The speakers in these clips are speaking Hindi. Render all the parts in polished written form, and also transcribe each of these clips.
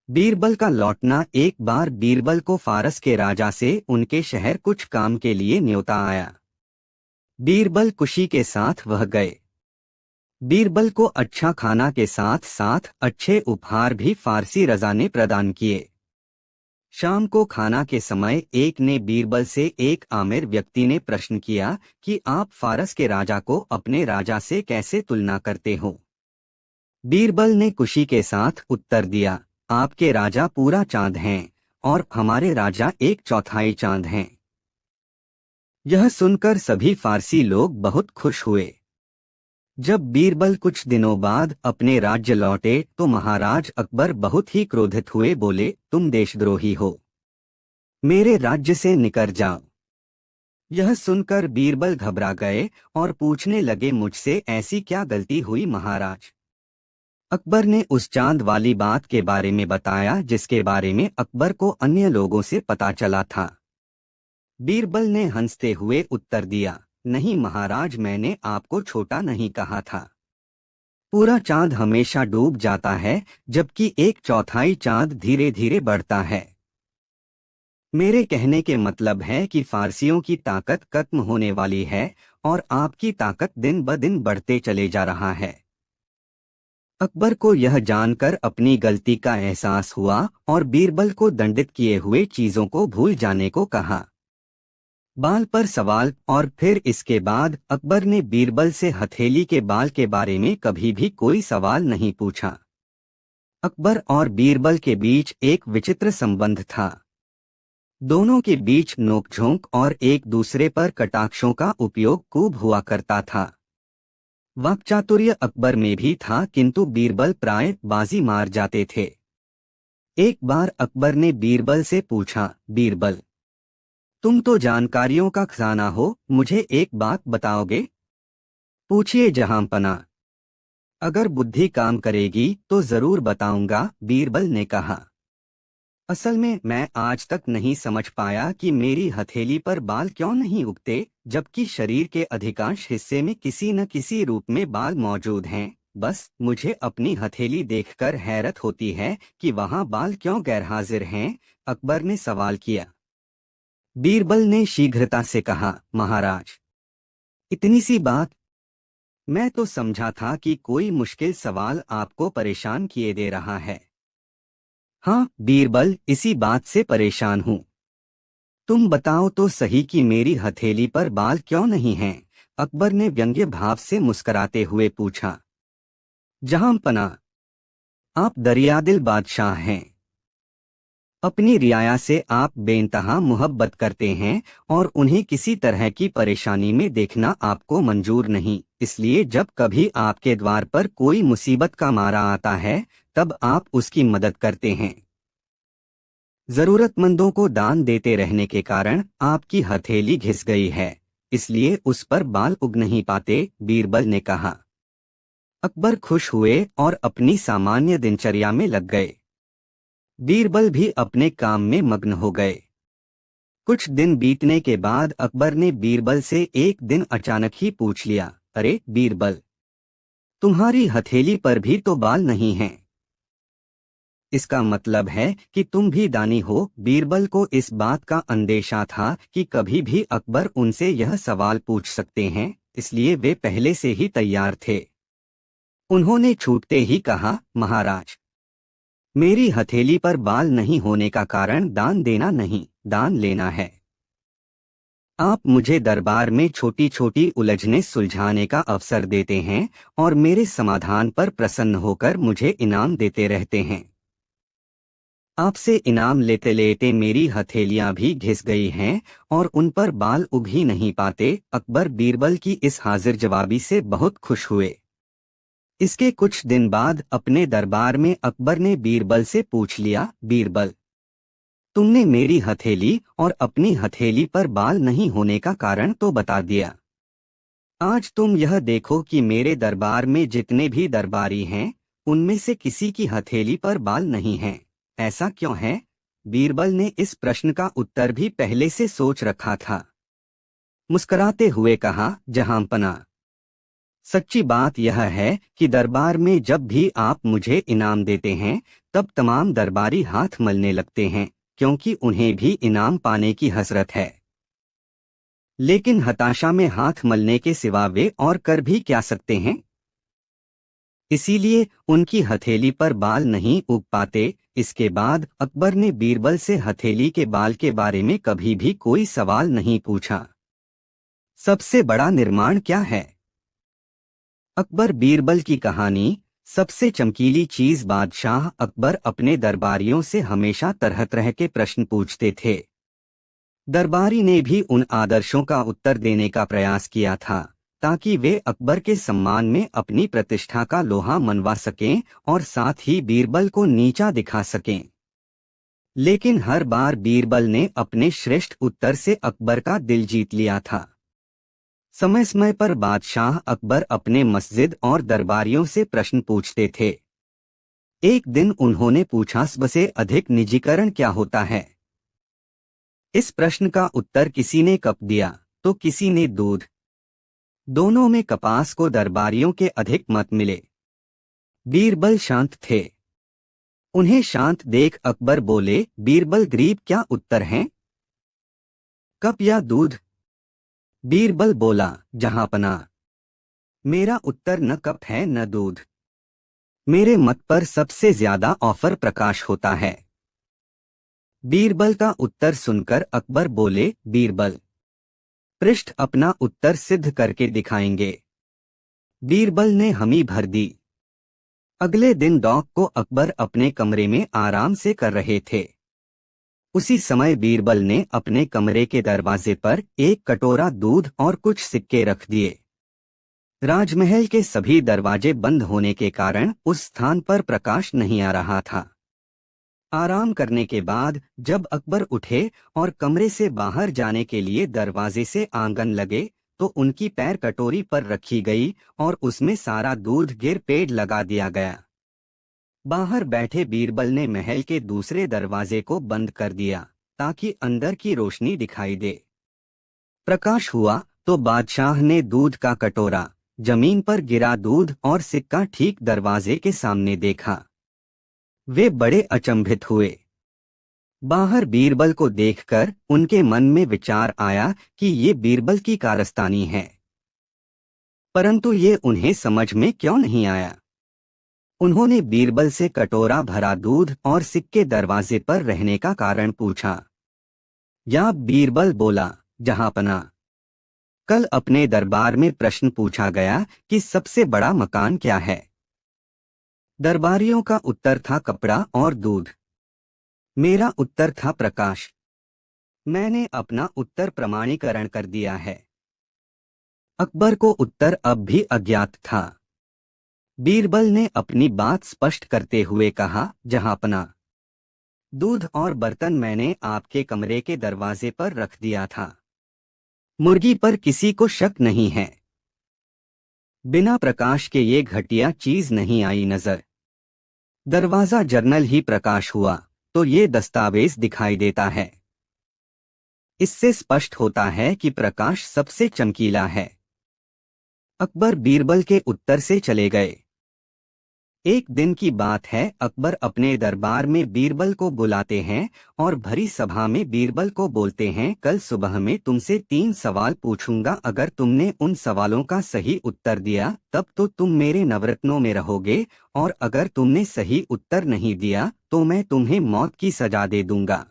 बीरबल का लौटना। एक बार बीरबल को फारस के राजा से उनके शहर कुछ काम के लिए न्योता आया। बीरबल खुशी के साथ वह गए। बीरबल को अच्छा खाना के साथ साथ अच्छे उपहार भी फारसी रजा ने प्रदान किए। शाम को खाना के समय एक ने बीरबल से एक आमिर व्यक्ति ने प्रश्न किया कि आप फारस के राजा को अपने राजा से कैसे तुलना करते हो। बीरबल ने खुशी के साथ उत्तर दिया, आपके राजा पूरा चांद हैं और हमारे राजा एक चौथाई चांद हैं। यह सुनकर सभी फारसी लोग बहुत खुश हुए। जब बीरबल कुछ दिनों बाद अपने राज्य लौटे तो महाराज अकबर बहुत ही क्रोधित हुए, बोले, तुम देशद्रोही हो, मेरे राज्य से निकल जाओ। यह सुनकर बीरबल घबरा गए और पूछने लगे, मुझसे ऐसी क्या गलती हुई महाराज। अकबर ने उस चांद वाली बात के बारे में बताया जिसके बारे में अकबर को अन्य लोगों से पता चला था। बीरबल ने हंसते हुए उत्तर दिया, नहीं महाराज, मैंने आपको छोटा नहीं कहा था। पूरा चांद हमेशा डूब जाता है जबकि एक चौथाई चांद धीरे धीरे बढ़ता है। मेरे कहने के मतलब है कि फारसियों की ताकत खत्म होने वाली है और आपकी ताकत दिन ब दिन बढ़ते चले जा रहा है। अकबर को यह जानकर अपनी गलती का एहसास हुआ और बीरबल को दंडित किए हुए चीजों को भूल जाने को कहा। बाल पर सवाल। और फिर इसके बाद अकबर ने बीरबल से हथेली के बाल के बारे में कभी भी कोई सवाल नहीं पूछा। अकबर और बीरबल के बीच एक विचित्र संबंध था। दोनों के बीच नोकझोंक और एक दूसरे पर कटाक्षों का उपयोग खूब हुआ करता था। वाक्चातुर्य अकबर में भी था किंतु बीरबल प्राय बाजी मार जाते थे। एक बार अकबर ने बीरबल से पूछा, बीरबल, तुम तो जानकारियों का खजाना हो, मुझे एक बात बताओगे। पूछिए जहांपना, अगर बुद्धि काम करेगी तो जरूर बताऊंगा, बीरबल ने कहा। असल में मैं आज तक नहीं समझ पाया कि मेरी हथेली पर बाल क्यों नहीं उगते जबकि शरीर के अधिकांश हिस्से में किसी न किसी रूप में बाल मौजूद हैं। बस मुझे अपनी हथेली देखकर हैरत होती है कि वहां बाल क्यों गैरहाजिर हैं, अकबर ने सवाल किया। बीरबल ने शीघ्रता से कहा, महाराज, इतनी सी बात, मैं तो समझा था कि कोई मुश्किल सवाल आपको परेशान किए दे रहा है। हाँ बीरबल, इसी बात से परेशान हूँ। तुम बताओ तो सही कि मेरी हथेली पर बाल क्यों नहीं हैं, अकबर ने व्यंग्य भाव से मुस्कराते हुए पूछा। जहांपना, आप दरियादिल बादशाह हैं। अपनी रियाया से आप बेइंतहा मोहब्बत करते हैं और उन्हें किसी तरह की परेशानी में देखना आपको मंजूर नहीं। इसलिए जब कभी आपके द्वार पर कोई मुसीबत का मारा आता है तब आप उसकी मदद करते हैं। जरूरतमंदों को दान देते रहने के कारण आपकी हथेली घिस गई है, इसलिए उस पर बाल उग नहीं पाते, बीरबल ने कहा। अकबर खुश हुए और अपनी सामान्य दिनचर्या में लग गए। बीरबल भी अपने काम में मग्न हो गए। कुछ दिन बीतने के बाद अकबर ने बीरबल से एक दिन अचानक ही पूछ लिया, अरे बीरबल, तुम्हारी हथेली पर भी तो बाल नहीं हैं। इसका मतलब है कि तुम भी दानी हो। बीरबल को इस बात का अंदेशा था कि कभी भी अकबर उनसे यह सवाल पूछ सकते हैं, इसलिए वे पहले से ही तैयार थे। उन्होंने छूटते ही कहा, महाराज, मेरी हथेली पर बाल नहीं होने का कारण दान देना नहीं, दान लेना है। आप मुझे दरबार में छोटी छोटी उलझनें सुलझाने का अवसर देते हैं और मेरे समाधान पर प्रसन्न होकर मुझे इनाम देते रहते हैं। आपसे इनाम लेते लेते मेरी हथेलियां भी घिस गई हैं और उन पर बाल उग ही नहीं पाते। अकबर बीरबल की इस हाजिर जवाबी से बहुत खुश हुए। इसके कुछ दिन बाद अपने दरबार में अकबर ने बीरबल से पूछ लिया, बीरबल, तुमने मेरी हथेली और अपनी हथेली पर बाल नहीं होने का कारण तो बता दिया। आज तुम यह देखो कि मेरे दरबार में जितने भी दरबारी हैं उनमें से किसी की हथेली पर बाल नहीं हैं। ऐसा क्यों है? बीरबल ने इस प्रश्न का उत्तर भी पहले से सोच रखा था। मुस्कुराते हुए कहा, जहांपना, सच्ची बात यह है कि दरबार में जब भी आप मुझे इनाम देते हैं तब तमाम दरबारी हाथ मलने लगते हैं, क्योंकि उन्हें भी इनाम पाने की हसरत है। लेकिन हताशा में हाथ मलने के सिवा वे और कर भी क्या सकते हैं? इसीलिए उनकी हथेली पर बाल नहीं उग पाते। इसके बाद अकबर ने बीरबल से हथेली के बाल के बारे में कभी भी कोई सवाल नहीं पूछा। सबसे बड़ा निर्माण क्या है? अकबर बीरबल की कहानी। सबसे चमकीली चीज बादशाह अकबर अपने दरबारियों से हमेशा तरह तरह के प्रश्न पूछते थे। दरबारी ने भी उन आदर्शों का उत्तर देने का प्रयास किया था, ताकि वे अकबर के सम्मान में अपनी प्रतिष्ठा का लोहा मनवा सकें और साथ ही बीरबल को नीचा दिखा सकें। लेकिन हर बार बीरबल ने अपने श्रेष्ठ उत्तर से अकबर का दिल जीत लिया था। समय समय पर बादशाह अकबर अपने मस्जिद और दरबारियों से प्रश्न पूछते थे। एक दिन उन्होंने पूछा, सबसे अधिक निजीकरण क्या होता है? इस प्रश्न का उत्तर किसी ने कप दिया तो किसी ने दूध। दोनों में कपास को दरबारियों के अधिक मत मिले। बीरबल शांत थे। उन्हें शांत देख अकबर बोले, बीरबल गरीब क्या उत्तर हैं? कप या दूध? बीरबल बोला, जहांपना, मेरा उत्तर न कप है न दूध। मेरे मत पर सबसे ज्यादा ऑफर प्रकाश होता है। बीरबल का उत्तर सुनकर अकबर बोले, बीरबल पृष्ठ अपना उत्तर सिद्ध करके दिखाएंगे। बीरबल ने हामी भर दी। अगले दिन डॉक को अकबर अपने कमरे में आराम से कर रहे थे। उसी समय बीरबल ने अपने कमरे के दरवाजे पर एक कटोरा दूध और कुछ सिक्के रख दिए। राजमहल के सभी दरवाजे बंद होने के कारण उस स्थान पर प्रकाश नहीं आ रहा था। आराम करने के बाद जब अकबर उठे और कमरे से बाहर जाने के लिए दरवाजे से आंगन लगे, तो उनकी पैर कटोरी पर रखी गई और उसमें सारा दूध गिर पेड़ लगा दिया गया। बाहर बैठे बीरबल ने महल के दूसरे दरवाजे को बंद कर दिया, ताकि अंदर की रोशनी दिखाई दे। प्रकाश हुआ तो बादशाह ने दूध का कटोरा, जमीन पर गिरा दूध और सिक्का ठीक दरवाजे के सामने देखा। वे बड़े अचंभित हुए। बाहर बीरबल को देखकर उनके मन में विचार आया कि ये बीरबल की कारस्तानी है, परंतु ये उन्हें समझ में क्यों नहीं आया। उन्होंने बीरबल से कटोरा भरा दूध और सिक्के दरवाजे पर रहने का कारण पूछा। या बीरबल बोला, जहांपना, कल अपने दरबार में प्रश्न पूछा गया कि सबसे बड़ा मकान क्या है। दरबारियों का उत्तर था कपड़ा और दूध। मेरा उत्तर था प्रकाश। मैंने अपना उत्तर प्रमाणीकरण कर दिया है। अकबर को उत्तर अब भी अज्ञात था। बीरबल ने अपनी बात स्पष्ट करते हुए कहा, जहांपना, दूध और बर्तन मैंने आपके कमरे के दरवाजे पर रख दिया था। मुर्गी पर किसी को शक नहीं है। बिना प्रकाश के ये घटिया चीज नहीं आई नजर। दरवाजा जर्नल ही प्रकाश हुआ तो ये दस्तावेज दिखाई देता है। इससे स्पष्ट होता है कि प्रकाश सबसे चमकीला है। अकबर बीरबल के उत्तर से चले गए। एक दिन की बात है, अकबर अपने दरबार में बीरबल को बुलाते हैं और भरी सभा में बीरबल को बोलते हैं, कल सुबह में तुमसे 3 सवाल पूछूंगा। अगर तुमने उन सवालों का सही उत्तर दिया तब तो तुम मेरे नवरत्नों में रहोगे, और अगर तुमने सही उत्तर नहीं दिया तो मैं तुम्हें मौत की सजा दे दूंगा।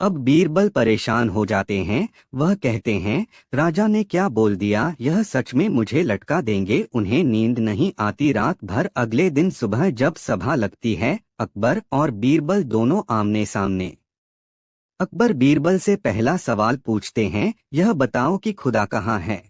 अब बीरबल परेशान हो जाते हैं। वह कहते हैं, राजा ने क्या बोल दिया, यह सच में मुझे लटका देंगे। उन्हें नींद नहीं आती रात भर। अगले दिन सुबह जब सभा लगती है, अकबर और बीरबल दोनों आमने सामने। अकबर बीरबल से पहला सवाल पूछते हैं, यह बताओ कि खुदा कहाँ है।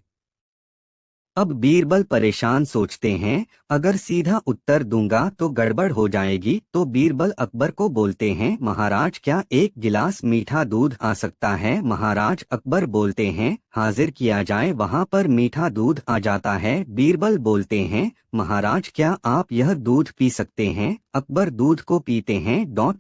अब बीरबल परेशान सोचते हैं, अगर सीधा उत्तर दूंगा तो गड़बड़ हो जाएगी। तो बीरबल अकबर को बोलते हैं, महाराज क्या एक गिलास मीठा दूध आ सकता है। महाराज अकबर बोलते हैं, हाजिर किया जाए। वहां पर मीठा दूध आ जाता है। बीरबल बोलते हैं, महाराज क्या आप यह दूध पी सकते हैं। अकबर दूध को पीते हैं।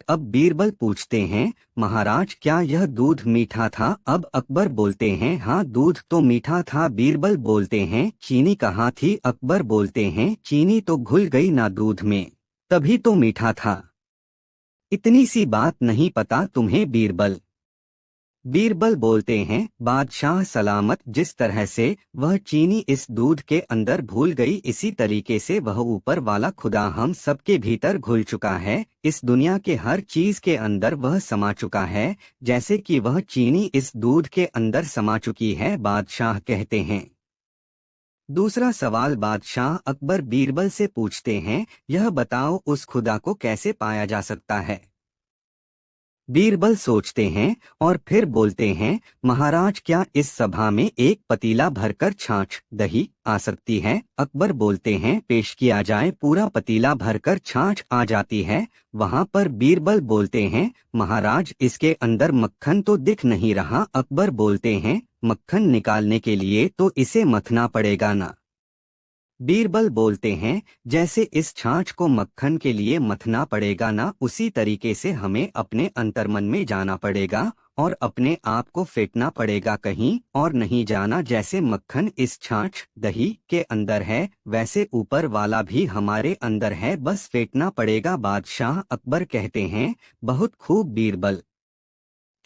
अब बीरबल पूछते हैं, महाराज क्या यह दूध मीठा था। अब अकबर बोलते हैं, हाँ दूध तो मीठा था। बीरबल बोलते हैं, चीनी कहाँ थी। अकबर बोलते हैं, चीनी तो घुल गई ना दूध में, तभी तो मीठा था। इतनी सी बात नहीं पता तुम्हें बीरबल? बीरबल बोलते हैं, बादशाह सलामत, जिस तरह से वह चीनी इस दूध के अंदर भूल गई, इसी तरीके से वह ऊपर वाला खुदा हम सबके भीतर घुल चुका है। इस दुनिया के हर चीज के अंदर वह समा चुका है, जैसे कि वह चीनी इस दूध के अंदर समा चुकी है, बादशाह कहते हैं। दूसरा सवाल बादशाह अकबर बीरबल से पूछते हैं, यह बताओ उस खुदा को कैसे पाया जा सकता है? बीरबल सोचते हैं और फिर बोलते हैं, महाराज क्या इस सभा में एक पतीला भरकर छाछ दही आ सकती है? अकबर बोलते हैं, पेश किया जाए। पूरा पतीला भरकर छाछ आ जाती है। वहां पर बीरबल बोलते हैं, महाराज इसके अंदर मक्खन तो दिख नहीं रहा। अकबर बोलते हैं, मक्खन निकालने के लिए तो इसे मथना पड़ेगा ना। बीरबल बोलते हैं, जैसे इस छाछ को मक्खन के लिए मथना पड़ेगा ना, उसी तरीके से हमें अपने अंतर्मन में जाना पड़ेगा और अपने आप को फेंटना पड़ेगा, कहीं और नहीं जाना। जैसे मक्खन इस छाछ दही के अंदर है, वैसे ऊपर वाला भी हमारे अंदर है, बस फेंटना पड़ेगा। बादशाह अकबर कहते हैं, बहुत खूब बीरबल।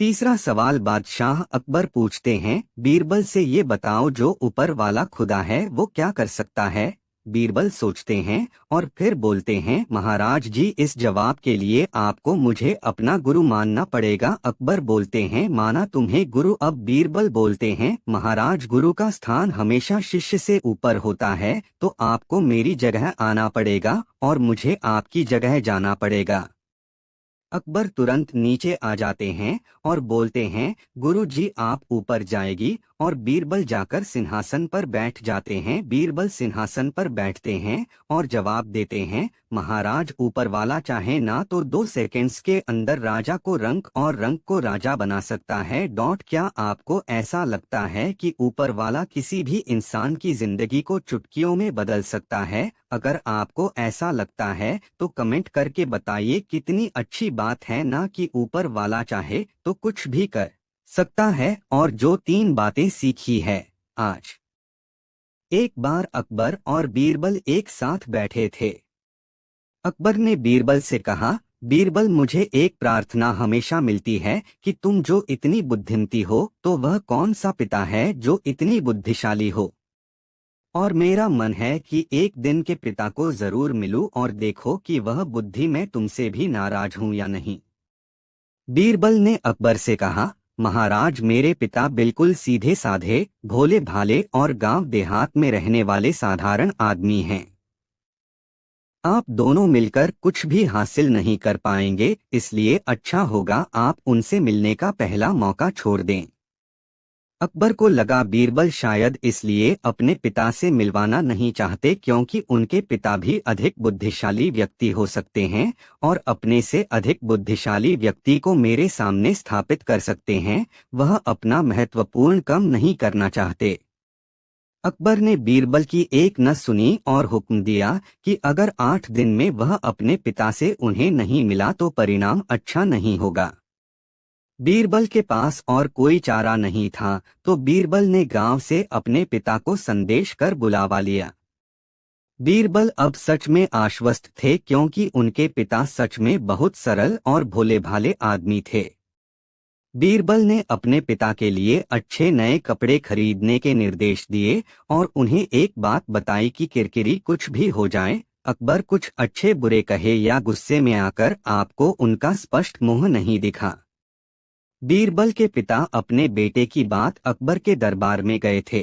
तीसरा सवाल बादशाह अकबर पूछते हैं, बीरबल से ये बताओ जो ऊपर वाला खुदा है वो क्या कर सकता है? बीरबल सोचते हैं और फिर बोलते हैं, महाराज जी इस जवाब के लिए आपको मुझे अपना गुरु मानना पड़ेगा। अकबर बोलते हैं, माना तुम्हें गुरु? अब बीरबल बोलते हैं, महाराज गुरु का स्थान हमेशा शिष्य से ऊपर होता है, तो आपको मेरी जगह आना पड़ेगा और मुझे आपकी जगह जाना पड़ेगा। अकबर तुरंत नीचे आ जाते हैं और बोलते हैं, गुरु जी आप ऊपर जाएगी, और बीरबल जाकर सिंहासन पर बैठ जाते हैं। बीरबल सिंहासन पर बैठते हैं और जवाब देते हैं, महाराज ऊपर वाला चाहे ना तो 2 सेकंड्स के अंदर राजा को रंक और रंक को राजा बना सकता है। क्या आपको ऐसा लगता है कि ऊपर वाला किसी भी इंसान की जिंदगी को चुटकियों में बदल सकता है? अगर आपको ऐसा लगता है तो कमेंट करके बताइए। कितनी अच्छी बात है ना कि ऊपर वाला चाहे तो कुछ भी कर सकता है। और जो 3 बातें सीखी है आज। एक बार अकबर और बीरबल एक साथ बैठे थे। अकबर ने बीरबल से कहा, बीरबल मुझे एक प्रार्थना हमेशा मिलती है कि तुम जो इतनी बुद्धिमती हो तो वह कौन सा पिता है जो इतनी बुद्धिशाली हो? और मेरा मन है कि एक दिन के पिता को जरूर मिलूं और देखो कि वह बुद्धि में तुमसे भी नाराज हूं या नहीं। बीरबल ने अकबर से कहा, महाराज मेरे पिता बिल्कुल सीधे साधे, भोले भाले और गांव देहात में रहने वाले साधारण आदमी हैं। आप दोनों मिलकर कुछ भी हासिल नहीं कर पाएंगे, इसलिए अच्छा होगा आप उनसे मिलने का पहला मौका छोड़ दें। अकबर को लगा बीरबल शायद इसलिए अपने पिता से मिलवाना नहीं चाहते क्योंकि उनके पिता भी अधिक बुद्धिशाली व्यक्ति हो सकते हैं और अपने से अधिक बुद्धिशाली व्यक्ति को मेरे सामने स्थापित कर सकते हैं। वह अपना महत्वपूर्ण कम नहीं करना चाहते। अकबर ने बीरबल की एक न सुनी और हुक्म दिया कि अगर 8 दिन में वह अपने पिता से उन्हें नहीं मिला तो परिणाम अच्छा नहीं होगा। बीरबल के पास और कोई चारा नहीं था, तो बीरबल ने गांव से अपने पिता को संदेश कर बुलावा लिया। बीरबल अब सच में आश्वस्त थे क्योंकि उनके पिता सच में बहुत सरल और भोले भाले आदमी थे। बीरबल ने अपने पिता के लिए अच्छे नए कपड़े खरीदने के निर्देश दिए और उन्हें एक बात बताई कि किरकिरी कुछ भी हो जाए, अकबर कुछ अच्छे बुरे कहे या गुस्से में आकर आपको उनका स्पष्ट मुंह नहीं दिखा। बीरबल के पिता अपने बेटे की बात अकबर के दरबार में गए थे।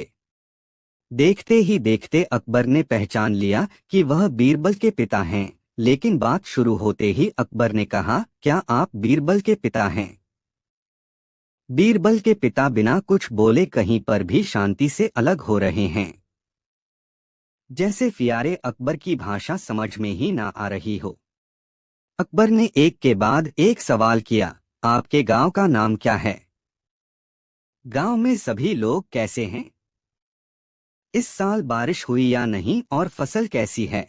देखते ही देखते अकबर ने पहचान लिया कि वह बीरबल के पिता हैं, लेकिन बात शुरू होते ही अकबर ने कहा, क्या आप बीरबल के पिता हैं? बीरबल के पिता बिना कुछ बोले कहीं पर भी शांति से अलग हो रहे हैं, जैसे फियारे अकबर की भाषा समझ में ही ना आ रही हो। अकबर ने एक के बाद एक सवाल किया, आपके गांव का नाम क्या है? गांव में सभी लोग कैसे हैं? इस साल बारिश हुई या नहीं और फसल कैसी है?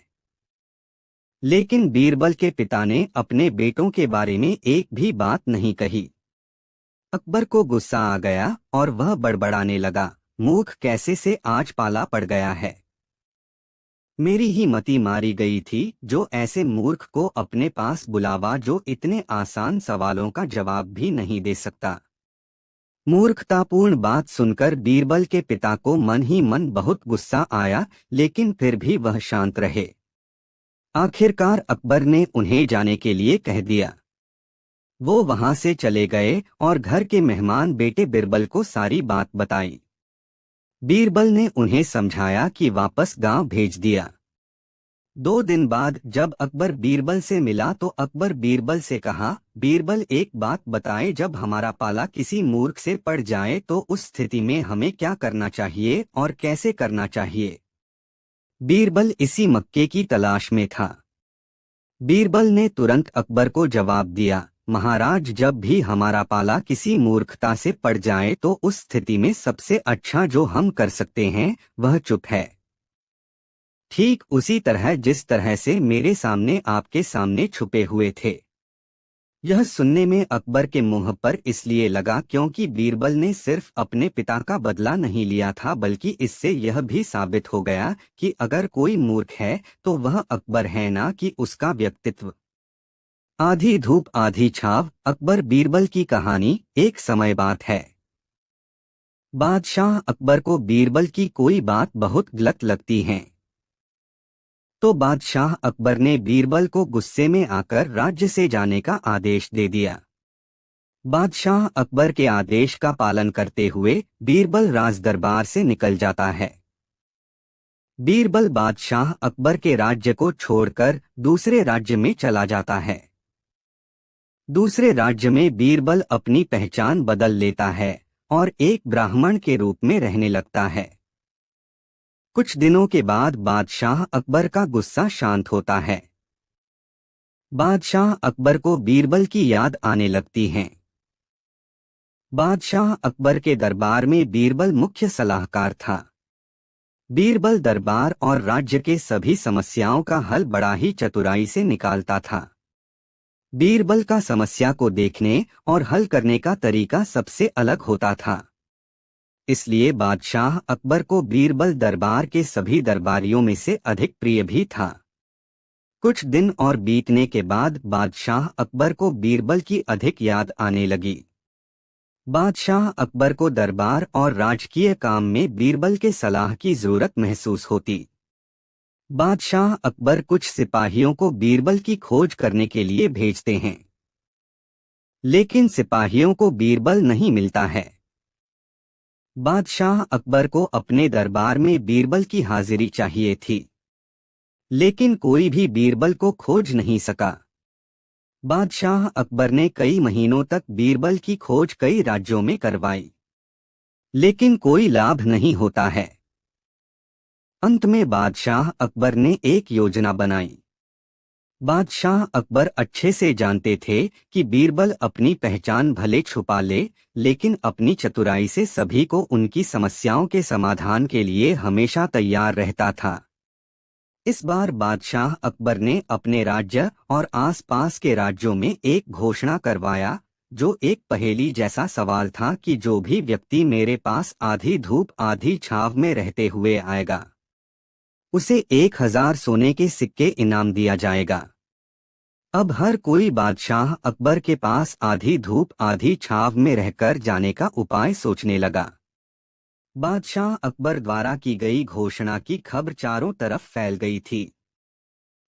लेकिन बीरबल के पिता ने अपने बेटों के बारे में एक भी बात नहीं कही। अकबर को गुस्सा आ गया और वह बड़बड़ाने लगा, मूर्ख कैसे से आज पाला पड़ गया है। मेरी ही मति मारी गई थी जो ऐसे मूर्ख को अपने पास बुलावा जो इतने आसान सवालों का जवाब भी नहीं दे सकता। मूर्खतापूर्ण बात सुनकर बीरबल के पिता को मन ही मन बहुत गुस्सा आया, लेकिन फिर भी वह शांत रहे। आखिरकार अकबर ने उन्हें जाने के लिए कह दिया। वो वहां से चले गए और घर के मेहमान बेटे बीरबल को सारी बात बताई। बीरबल ने उन्हें समझाया कि वापस गांव भेज दिया। 2 दिन बाद जब अकबर बीरबल से मिला तो अकबर बीरबल से कहा, बीरबल एक बात बताए, जब हमारा पाला किसी मूर्ख से पड़ जाए तो उस स्थिति में हमें क्या करना चाहिए और कैसे करना चाहिए। बीरबल इसी मक्के की तलाश में था। बीरबल ने तुरंत अकबर को जवाब दिया, महाराज, जब भी हमारा पाला किसी मूर्खता से पड़ जाए तो उस स्थिति में सबसे अच्छा जो हम कर सकते हैं वह चुप है। ठीक उसी तरह जिस तरह से मेरे सामने आपके सामने छुपे हुए थे। यह सुनने में अकबर के मुंह पर इसलिए लगा क्योंकि बीरबल ने सिर्फ अपने पिता का बदला नहीं लिया था, बल्कि इससे यह भी साबित हो गया कि अगर कोई मूर्ख है तो वह अकबर है, ना कि उसका व्यक्तित्व। आधी धूप आधी छाव, अकबर बीरबल की कहानी। एक समय बात है, बादशाह अकबर को बीरबल की कोई बात बहुत गलत लगती है। तो बादशाह अकबर ने बीरबल को गुस्से में आकर राज्य से जाने का आदेश दे दिया। बादशाह अकबर के आदेश का पालन करते हुए बीरबल राज दरबार से निकल जाता है। बीरबल बादशाह अकबर के राज्य को छोड़कर दूसरे राज्य में चला जाता है। दूसरे राज्य में बीरबल अपनी पहचान बदल लेता है और एक ब्राह्मण के रूप में रहने लगता है। कुछ दिनों के बाद बादशाह अकबर का गुस्सा शांत होता है। बादशाह अकबर को बीरबल की याद आने लगती है। बादशाह अकबर के दरबार में बीरबल मुख्य सलाहकार था। बीरबल दरबार और राज्य के सभी समस्याओं का हल बड़ा ही चतुराई से निकालता था। बीरबल का समस्या को देखने और हल करने का तरीका सबसे अलग होता था। इसलिए बादशाह अकबर को बीरबल दरबार के सभी दरबारियों में से अधिक प्रिय भी था। कुछ दिन और बीतने के बाद बादशाह अकबर को बीरबल की अधिक याद आने लगी। बादशाह अकबर को दरबार और राजकीय काम में बीरबल के सलाह की जरूरत महसूस होती। बादशाह अकबर कुछ सिपाहियों को बीरबल की खोज करने के लिए भेजते हैं, लेकिन सिपाहियों को बीरबल नहीं मिलता है। बादशाह अकबर को अपने दरबार में बीरबल की हाजिरी चाहिए थी, लेकिन कोई भी बीरबल को खोज नहीं सका। बादशाह अकबर ने कई महीनों तक बीरबल की खोज कई राज्यों में करवाई, लेकिन कोई लाभ नहीं होता है। अंत में बादशाह अकबर ने एक योजना बनाई। बादशाह अकबर अच्छे से जानते थे कि बीरबल अपनी पहचान भले छुपा ले, लेकिन अपनी चतुराई से सभी को उनकी समस्याओं के समाधान के लिए हमेशा तैयार रहता था। इस बार बादशाह अकबर ने अपने राज्य और आसपास के राज्यों में एक घोषणा करवाया, जो एक पहेली जैसा सवाल था कि जो भी व्यक्ति मेरे पास आधी धूप आधी छाव में रहते हुए आएगा, उसे 1000 सोने के सिक्के इनाम दिया जाएगा। अब हर कोई बादशाह अकबर के पास आधी धूप आधी छाव में रहकर जाने का उपाय सोचने लगा। बादशाह अकबर द्वारा की गई घोषणा की खबर चारों तरफ फैल गई थी।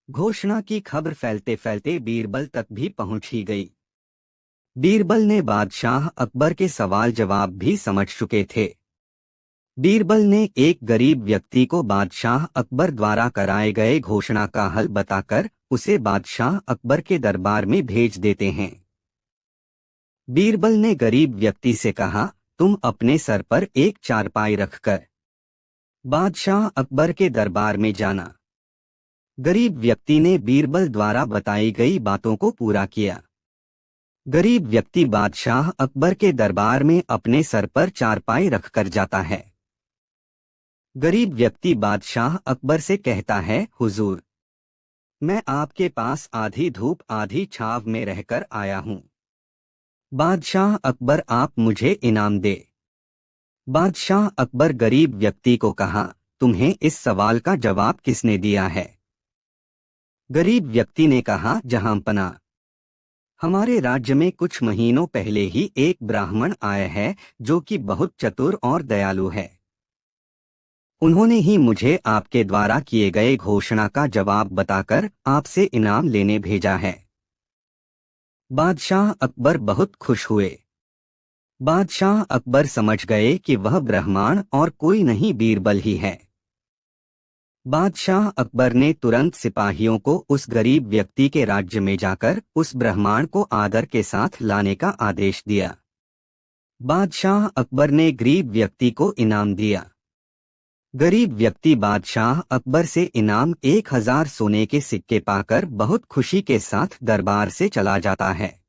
घोषणा की खबर फैलते फैलते बीरबल तक भी पहुंच ही गई। बीरबल ने बादशाह अकबर के सवाल जवाब भी समझ चुके थे। बीरबल ने एक गरीब व्यक्ति को बादशाह अकबर द्वारा कराए गए घोषणा का हल बताकर उसे बादशाह अकबर के दरबार में भेज देते हैं। बीरबल ने गरीब व्यक्ति से कहा, तुम अपने सर पर एक चारपाई रखकर बादशाह अकबर के दरबार में जाना। गरीब व्यक्ति ने बीरबल द्वारा बताई गई बातों को पूरा किया। गरीब व्यक्ति बादशाह अकबर के दरबार में अपने सर पर चारपाई रखकर जाता है। गरीब व्यक्ति बादशाह अकबर से कहता है, हुजूर, मैं आपके पास आधी धूप आधी छाव में रहकर आया हूं। बादशाह अकबर, आप मुझे इनाम दे। बादशाह अकबर गरीब व्यक्ति को कहा, तुम्हें इस सवाल का जवाब किसने दिया है? गरीब व्यक्ति ने कहा, जहांपना, हमारे राज्य में कुछ महीनों पहले ही एक ब्राह्मण आया है जो कि बहुत चतुर और दयालु है। उन्होंने ही मुझे आपके द्वारा किए गए घोषणा का जवाब बताकर आपसे इनाम लेने भेजा है। बादशाह अकबर बहुत खुश हुए। बादशाह अकबर समझ गए कि वह ब्राह्मण और कोई नहीं बीरबल ही है। बादशाह अकबर ने तुरंत सिपाहियों को उस गरीब व्यक्ति के राज्य में जाकर उस ब्राह्मण को आदर के साथ लाने का आदेश दिया। बादशाह अकबर ने गरीब व्यक्ति को इनाम दिया। गरीब व्यक्ति बादशाह अकबर से इनाम 1000 सोने के सिक्के पाकर बहुत खुशी के साथ दरबार से चला जाता है।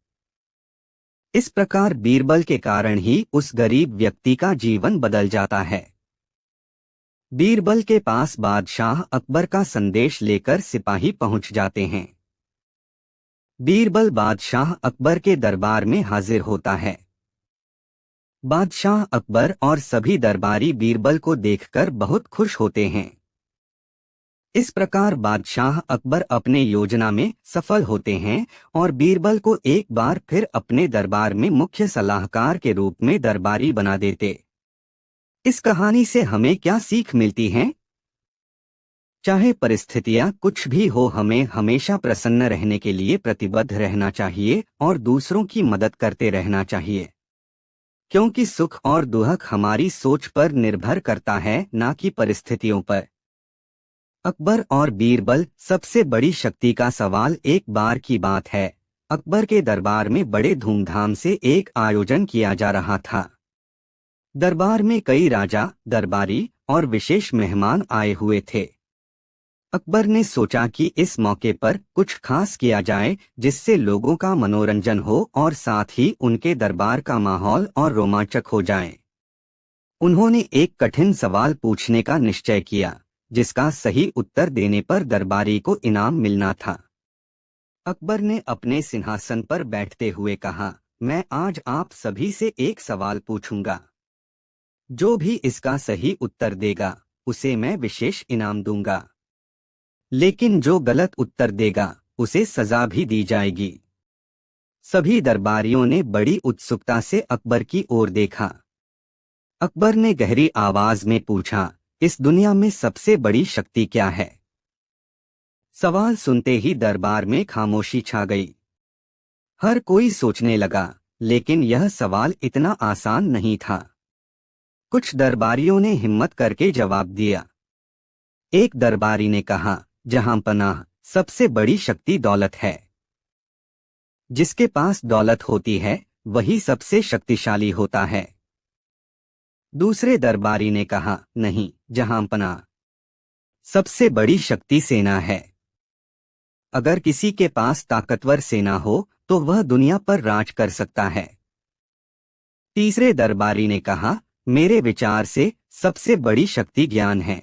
इस प्रकार बीरबल के कारण ही उस गरीब व्यक्ति का जीवन बदल जाता है। बीरबल के पास बादशाह अकबर का संदेश लेकर सिपाही पहुंच जाते हैं। बीरबल बादशाह अकबर के दरबार में हाजिर होता है। बादशाह अकबर और सभी दरबारी बीरबल को देखकर बहुत खुश होते हैं। इस प्रकार बादशाह अकबर अपने योजना में सफल होते हैं और बीरबल को एक बार फिर अपने दरबार में मुख्य सलाहकार के रूप में दरबारी बना देते। इस कहानी से हमें क्या सीख मिलती है? चाहे परिस्थितियां कुछ भी हो, हमें हमेशा प्रसन्न रहने के लिए प्रतिबद्ध रहना चाहिए और दूसरों की मदद करते रहना चाहिए, क्योंकि सुख और दुख हमारी सोच पर निर्भर करता है, ना कि परिस्थितियों पर। अकबर और बीरबल, सबसे बड़ी शक्ति का सवाल। एक बार की बात है, अकबर के दरबार में बड़े धूमधाम से एक आयोजन किया जा रहा था। दरबार में कई राजा, दरबारी और विशेष मेहमान आए हुए थे। अकबर ने सोचा कि इस मौके पर कुछ खास किया जाए जिससे लोगों का मनोरंजन हो और साथ ही उनके दरबार का माहौल और रोमांचक हो जाए। उन्होंने एक कठिन सवाल पूछने का निश्चय किया, जिसका सही उत्तर देने पर दरबारी को इनाम मिलना था। अकबर ने अपने सिंहासन पर बैठते हुए कहा, मैं आज आप सभी से एक सवाल पूछूंगा। जो भी इसका सही उत्तर देगा उसे मैं विशेष इनाम दूंगा, लेकिन जो गलत उत्तर देगा उसे सजा भी दी जाएगी। सभी दरबारियों ने बड़ी उत्सुकता से अकबर की ओर देखा। अकबर ने गहरी आवाज में पूछा, इस दुनिया में सबसे बड़ी शक्ति क्या है? सवाल सुनते ही दरबार में खामोशी छा गई। हर कोई सोचने लगा, लेकिन यह सवाल इतना आसान नहीं था। कुछ दरबारियों ने हिम्मत करके जवाब दिया। एक दरबारी ने कहा, जहांपनाह, सबसे बड़ी शक्ति दौलत है। जिसके पास दौलत होती है वही सबसे शक्तिशाली होता है। दूसरे दरबारी ने कहा, नहीं जहांपनाह, सबसे बड़ी शक्ति सेना है। अगर किसी के पास ताकतवर सेना हो तो वह दुनिया पर राज कर सकता है। तीसरे दरबारी ने कहा, मेरे विचार से सबसे बड़ी शक्ति ज्ञान है।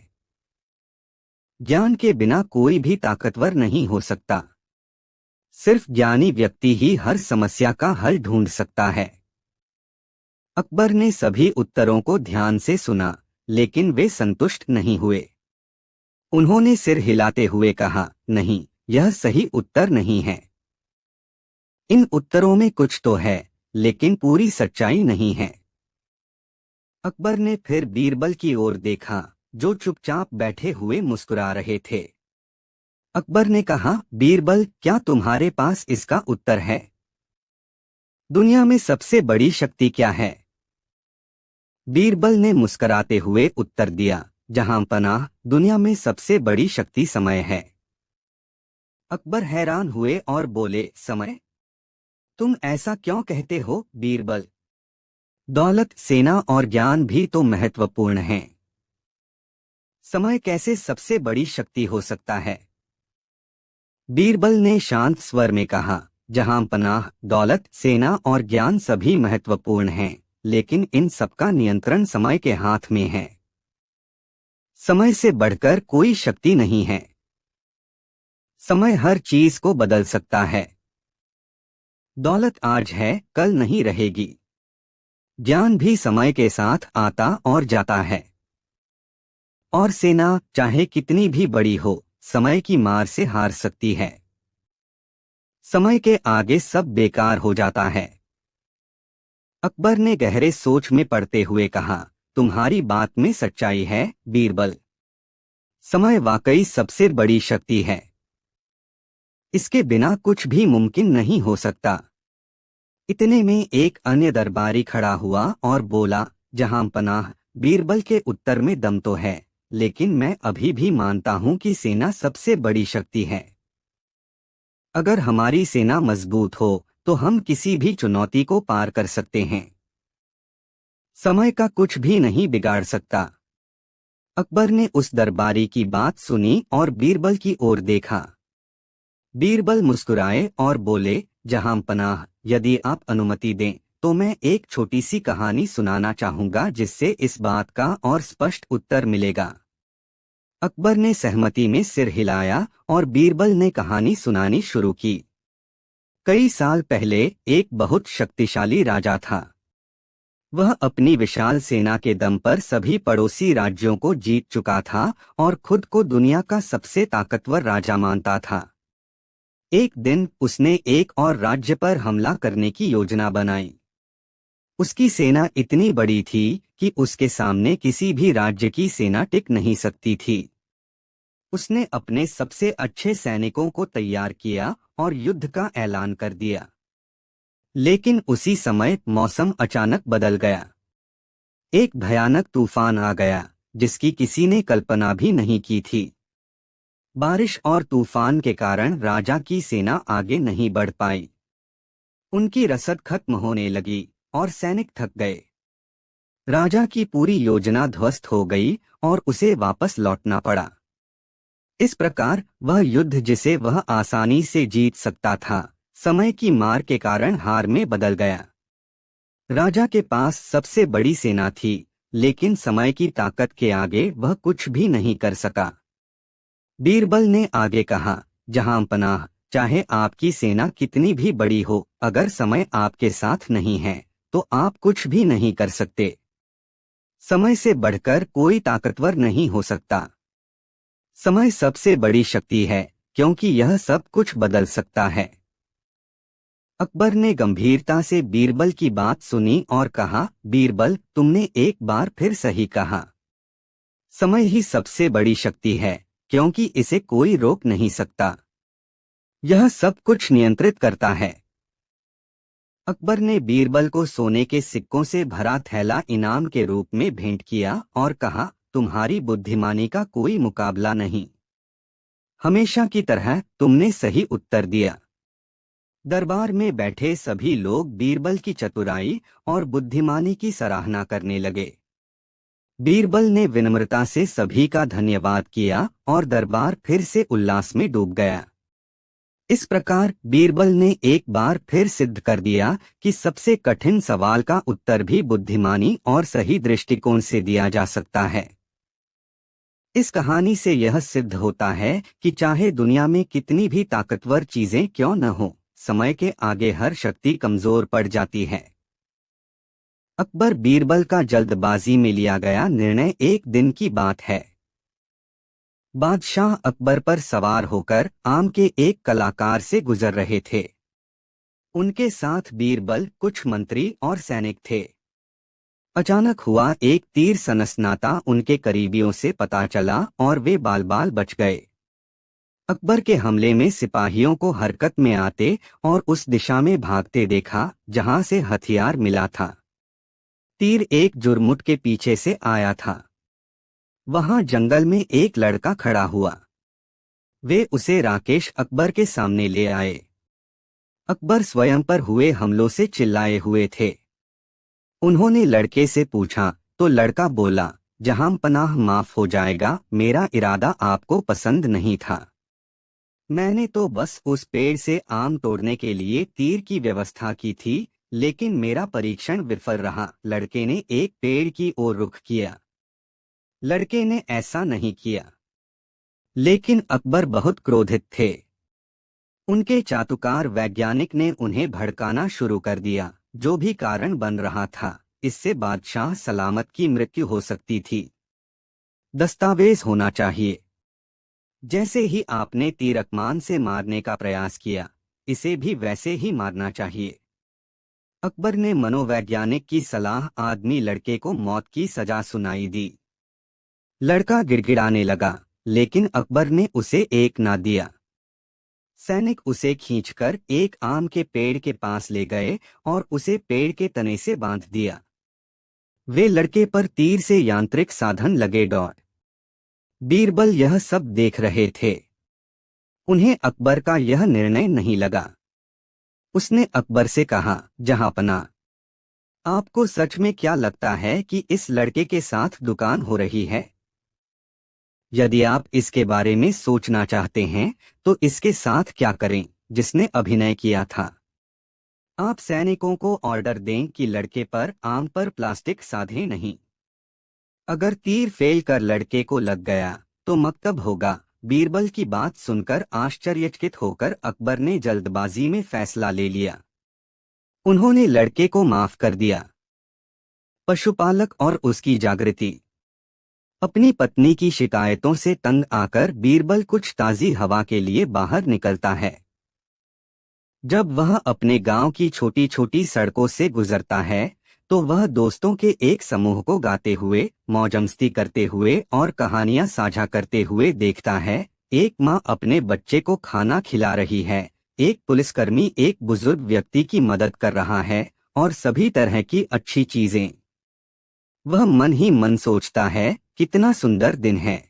ज्ञान के बिना कोई भी ताकतवर नहीं हो सकता। सिर्फ ज्ञानी व्यक्ति ही हर समस्या का हल ढूंढ सकता है। अकबर ने सभी उत्तरों को ध्यान से सुना, लेकिन वे संतुष्ट नहीं हुए। उन्होंने सिर हिलाते हुए कहा, नहीं, यह सही उत्तर नहीं है। इन उत्तरों में कुछ तो है, लेकिन पूरी सच्चाई नहीं है। अकबर ने फिर बीरबल की ओर देखा, जो चुपचाप बैठे हुए मुस्कुरा रहे थे। अकबर ने कहा, बीरबल, क्या तुम्हारे पास इसका उत्तर है? दुनिया में सबसे बड़ी शक्ति क्या है? बीरबल ने मुस्कुराते हुए उत्तर दिया, जहांपनाह, दुनिया में सबसे बड़ी शक्ति समय है। अकबर हैरान हुए और बोले, समय? तुम ऐसा क्यों कहते हो बीरबल? दौलत, सेना और ज्ञान भी तो महत्वपूर्ण हैं। समय कैसे सबसे बड़ी शक्ति हो सकता है? बीरबल ने शांत स्वर में कहा, जहांपनाह, दौलत, सेना और ज्ञान सभी महत्वपूर्ण हैं, लेकिन इन सबका नियंत्रण समय के हाथ में है। समय से बढ़कर कोई शक्ति नहीं है। समय हर चीज को बदल सकता है। दौलत आज है, कल नहीं रहेगी। ज्ञान भी समय के साथ आता और जाता है। और सेना चाहे कितनी भी बड़ी हो, समय की मार से हार सकती है। समय के आगे सब बेकार हो जाता है। अकबर ने गहरे सोच में पड़ते हुए कहा, तुम्हारी बात में सच्चाई है, बीरबल। समय वाकई सबसे बड़ी शक्ति है। इसके बिना कुछ भी मुमकिन नहीं हो सकता। इतने में एक अन्य दरबारी खड़ा हुआ और बोला, जहां पनाह, बीरबल के उत्तर में दम तो है, लेकिन मैं अभी भी मानता हूं कि सेना सबसे बड़ी शक्ति है। अगर हमारी सेना मजबूत हो तो हम किसी भी चुनौती को पार कर सकते हैं। समय का कुछ भी नहीं बिगाड़ सकता। अकबर ने उस दरबारी की बात सुनी और बीरबल की ओर देखा। बीरबल मुस्कुराए और बोले, जहां पनाह, यदि आप अनुमति दें तो मैं एक छोटी सी कहानी सुनाना चाहूंगा जिससे इस बात का और स्पष्ट उत्तर मिलेगा। अकबर ने सहमति में सिर हिलाया और बीरबल ने कहानी सुनानी शुरू की। कई साल पहले एक बहुत शक्तिशाली राजा था। वह अपनी विशाल सेना के दम पर सभी पड़ोसी राज्यों को जीत चुका था और खुद को दुनिया का सबसे ताकतवर राजा मानता था। एक दिन उसने एक और राज्य पर हमला करने की योजना बनाई। उसकी सेना इतनी बड़ी थी कि उसके सामने किसी भी राज्य की सेना टिक नहीं सकती थी। उसने अपने सबसे अच्छे सैनिकों को तैयार किया और युद्ध का ऐलान कर दिया। लेकिन उसी समय मौसम अचानक बदल गया। एक भयानक तूफान आ गया जिसकी किसी ने कल्पना भी नहीं की थी। बारिश और तूफान के कारण राजा की सेना आगे नहीं बढ़ पाई। उनकी रसद खत्म होने लगी और सैनिक थक गए। राजा की पूरी योजना ध्वस्त हो गई और उसे वापस लौटना पड़ा। इस प्रकार वह युद्ध जिसे वह आसानी से जीत सकता था, समय की मार के कारण हार में बदल गया। राजा के पास सबसे बड़ी सेना थी, लेकिन समय की ताकत के आगे वह कुछ भी नहीं कर सका। बीरबल ने आगे कहा, जहां पनाह, चाहे आपकी सेना कितनी भी बड़ी हो, अगर समय आपके साथ नहीं है तो आप कुछ भी नहीं कर सकते। समय से बढ़कर कोई ताकतवर नहीं हो सकता। समय सबसे बड़ी शक्ति है क्योंकि यह सब कुछ बदल सकता है। अकबर ने गंभीरता से बीरबल की बात सुनी और कहा, बीरबल, तुमने एक बार फिर सही कहा। समय ही सबसे बड़ी शक्ति है क्योंकि इसे कोई रोक नहीं सकता। यह सब कुछ नियंत्रित करता है। अकबर ने बीरबल को सोने के सिक्कों से भरा थैला इनाम के रूप में भेंट किया और कहा, तुम्हारी बुद्धिमानी का कोई मुकाबला नहीं। हमेशा की तरह तुमने सही उत्तर दिया। दरबार में बैठे सभी लोग बीरबल की चतुराई और बुद्धिमानी की सराहना करने लगे। बीरबल ने विनम्रता से सभी का धन्यवाद किया और दरबार फिर से उल्लास में डूब गया। इस प्रकार बीरबल ने एक बार फिर सिद्ध कर दिया कि सबसे कठिन सवाल का उत्तर भी बुद्धिमानी और सही दृष्टिकोण से दिया जा सकता है। इस कहानी से यह सिद्ध होता है कि चाहे दुनिया में कितनी भी ताकतवर चीजें क्यों न हो, समय के आगे हर शक्ति कमजोर पड़ जाती है। अकबर बीरबल का जल्दबाजी में लिया गया निर्णय एक दिन की बात है। बादशाह अकबर पर सवार होकर आम के एक कलाकार से गुजर रहे थे। उनके साथ बीरबल, कुछ मंत्री और सैनिक थे। अचानक हुआ एक तीर सनसनाता उनके करीबियों से पता चला और वे बाल बाल बच गए। अकबर के हमले में सिपाहियों को हरकत में आते और उस दिशा में भागते देखा जहां से हथियार मिला था। तीर एक जुरमुट के पीछे से आया था। वहां जंगल में एक लड़का खड़ा हुआ। वे उसे राकेश अकबर के सामने ले आए। अकबर स्वयं पर हुए हमलों से चिल्लाए हुए थे। उन्होंने लड़के से पूछा तो लड़का बोला, जहां पनाह, माफ हो जाएगा, मेरा इरादा आपको पसंद नहीं था। मैंने तो बस उस पेड़ से आम तोड़ने के लिए तीर की व्यवस्था की थी, लेकिन मेरा परीक्षण विफल रहा। लड़के ने एक पेड़ की ओर रुख किया। लड़के ने ऐसा नहीं किया, लेकिन अकबर बहुत क्रोधित थे। उनके चातुकार वैज्ञानिक ने उन्हें भड़काना शुरू कर दिया। जो भी कारण बन रहा था, इससे बादशाह सलामत की मृत्यु हो सकती थी। दस्तावेज होना चाहिए। जैसे ही आपने तीरकमान से मारने का प्रयास किया, इसे भी वैसे ही मारना चाहिए। अकबर ने मनोवैज्ञानिक की सलाह आदमी लड़के को मौत की सजा सुनाई दी। लड़का गिड़गिड़ाने लगा, लेकिन अकबर ने उसे एक ना दिया। सैनिक उसे खींचकर एक आम के पेड़ के पास ले गए और उसे पेड़ के तने से बांध दिया। वे लड़के पर तीर से यांत्रिक साधन लगे दौड़। बीरबल यह सब देख रहे थे। उन्हें अकबर का यह निर्णय नहीं लगा। उसने अकबर से कहा, जहांपना, आपको सच में क्या लगता है कि इस लड़के के साथ दुकान हो रही है? यदि आप इसके बारे में सोचना चाहते हैं, तो इसके साथ क्या करें जिसने अभिनय किया था? आप सैनिकों को ऑर्डर दें कि लड़के पर आम पर प्लास्टिक साधे नहीं। अगर तीर फेल कर लड़के को लग गया तो मकतब होगा। बीरबल की बात सुनकर आश्चर्यचकित होकर अकबर ने जल्दबाजी में फैसला ले लिया। उन्होंने लड़के को माफ कर दिया। पशुपालक और उसकी जागृति। अपनी पत्नी की शिकायतों से तंग आकर बीरबल कुछ ताजी हवा के लिए बाहर निकलता है। जब वह अपने गांव की छोटी छोटी सड़कों से गुजरता है, तो वह दोस्तों के एक समूह को गाते हुए, मौजमस्ती करते हुए और कहानियां साझा करते हुए देखता है। एक माँ अपने बच्चे को खाना खिला रही है, एक पुलिसकर्मी एक बुजुर्ग व्यक्ति की मदद कर रहा है, और सभी तरह की अच्छी चीजें। वह मन ही मन सोचता है, कितना सुंदर दिन है।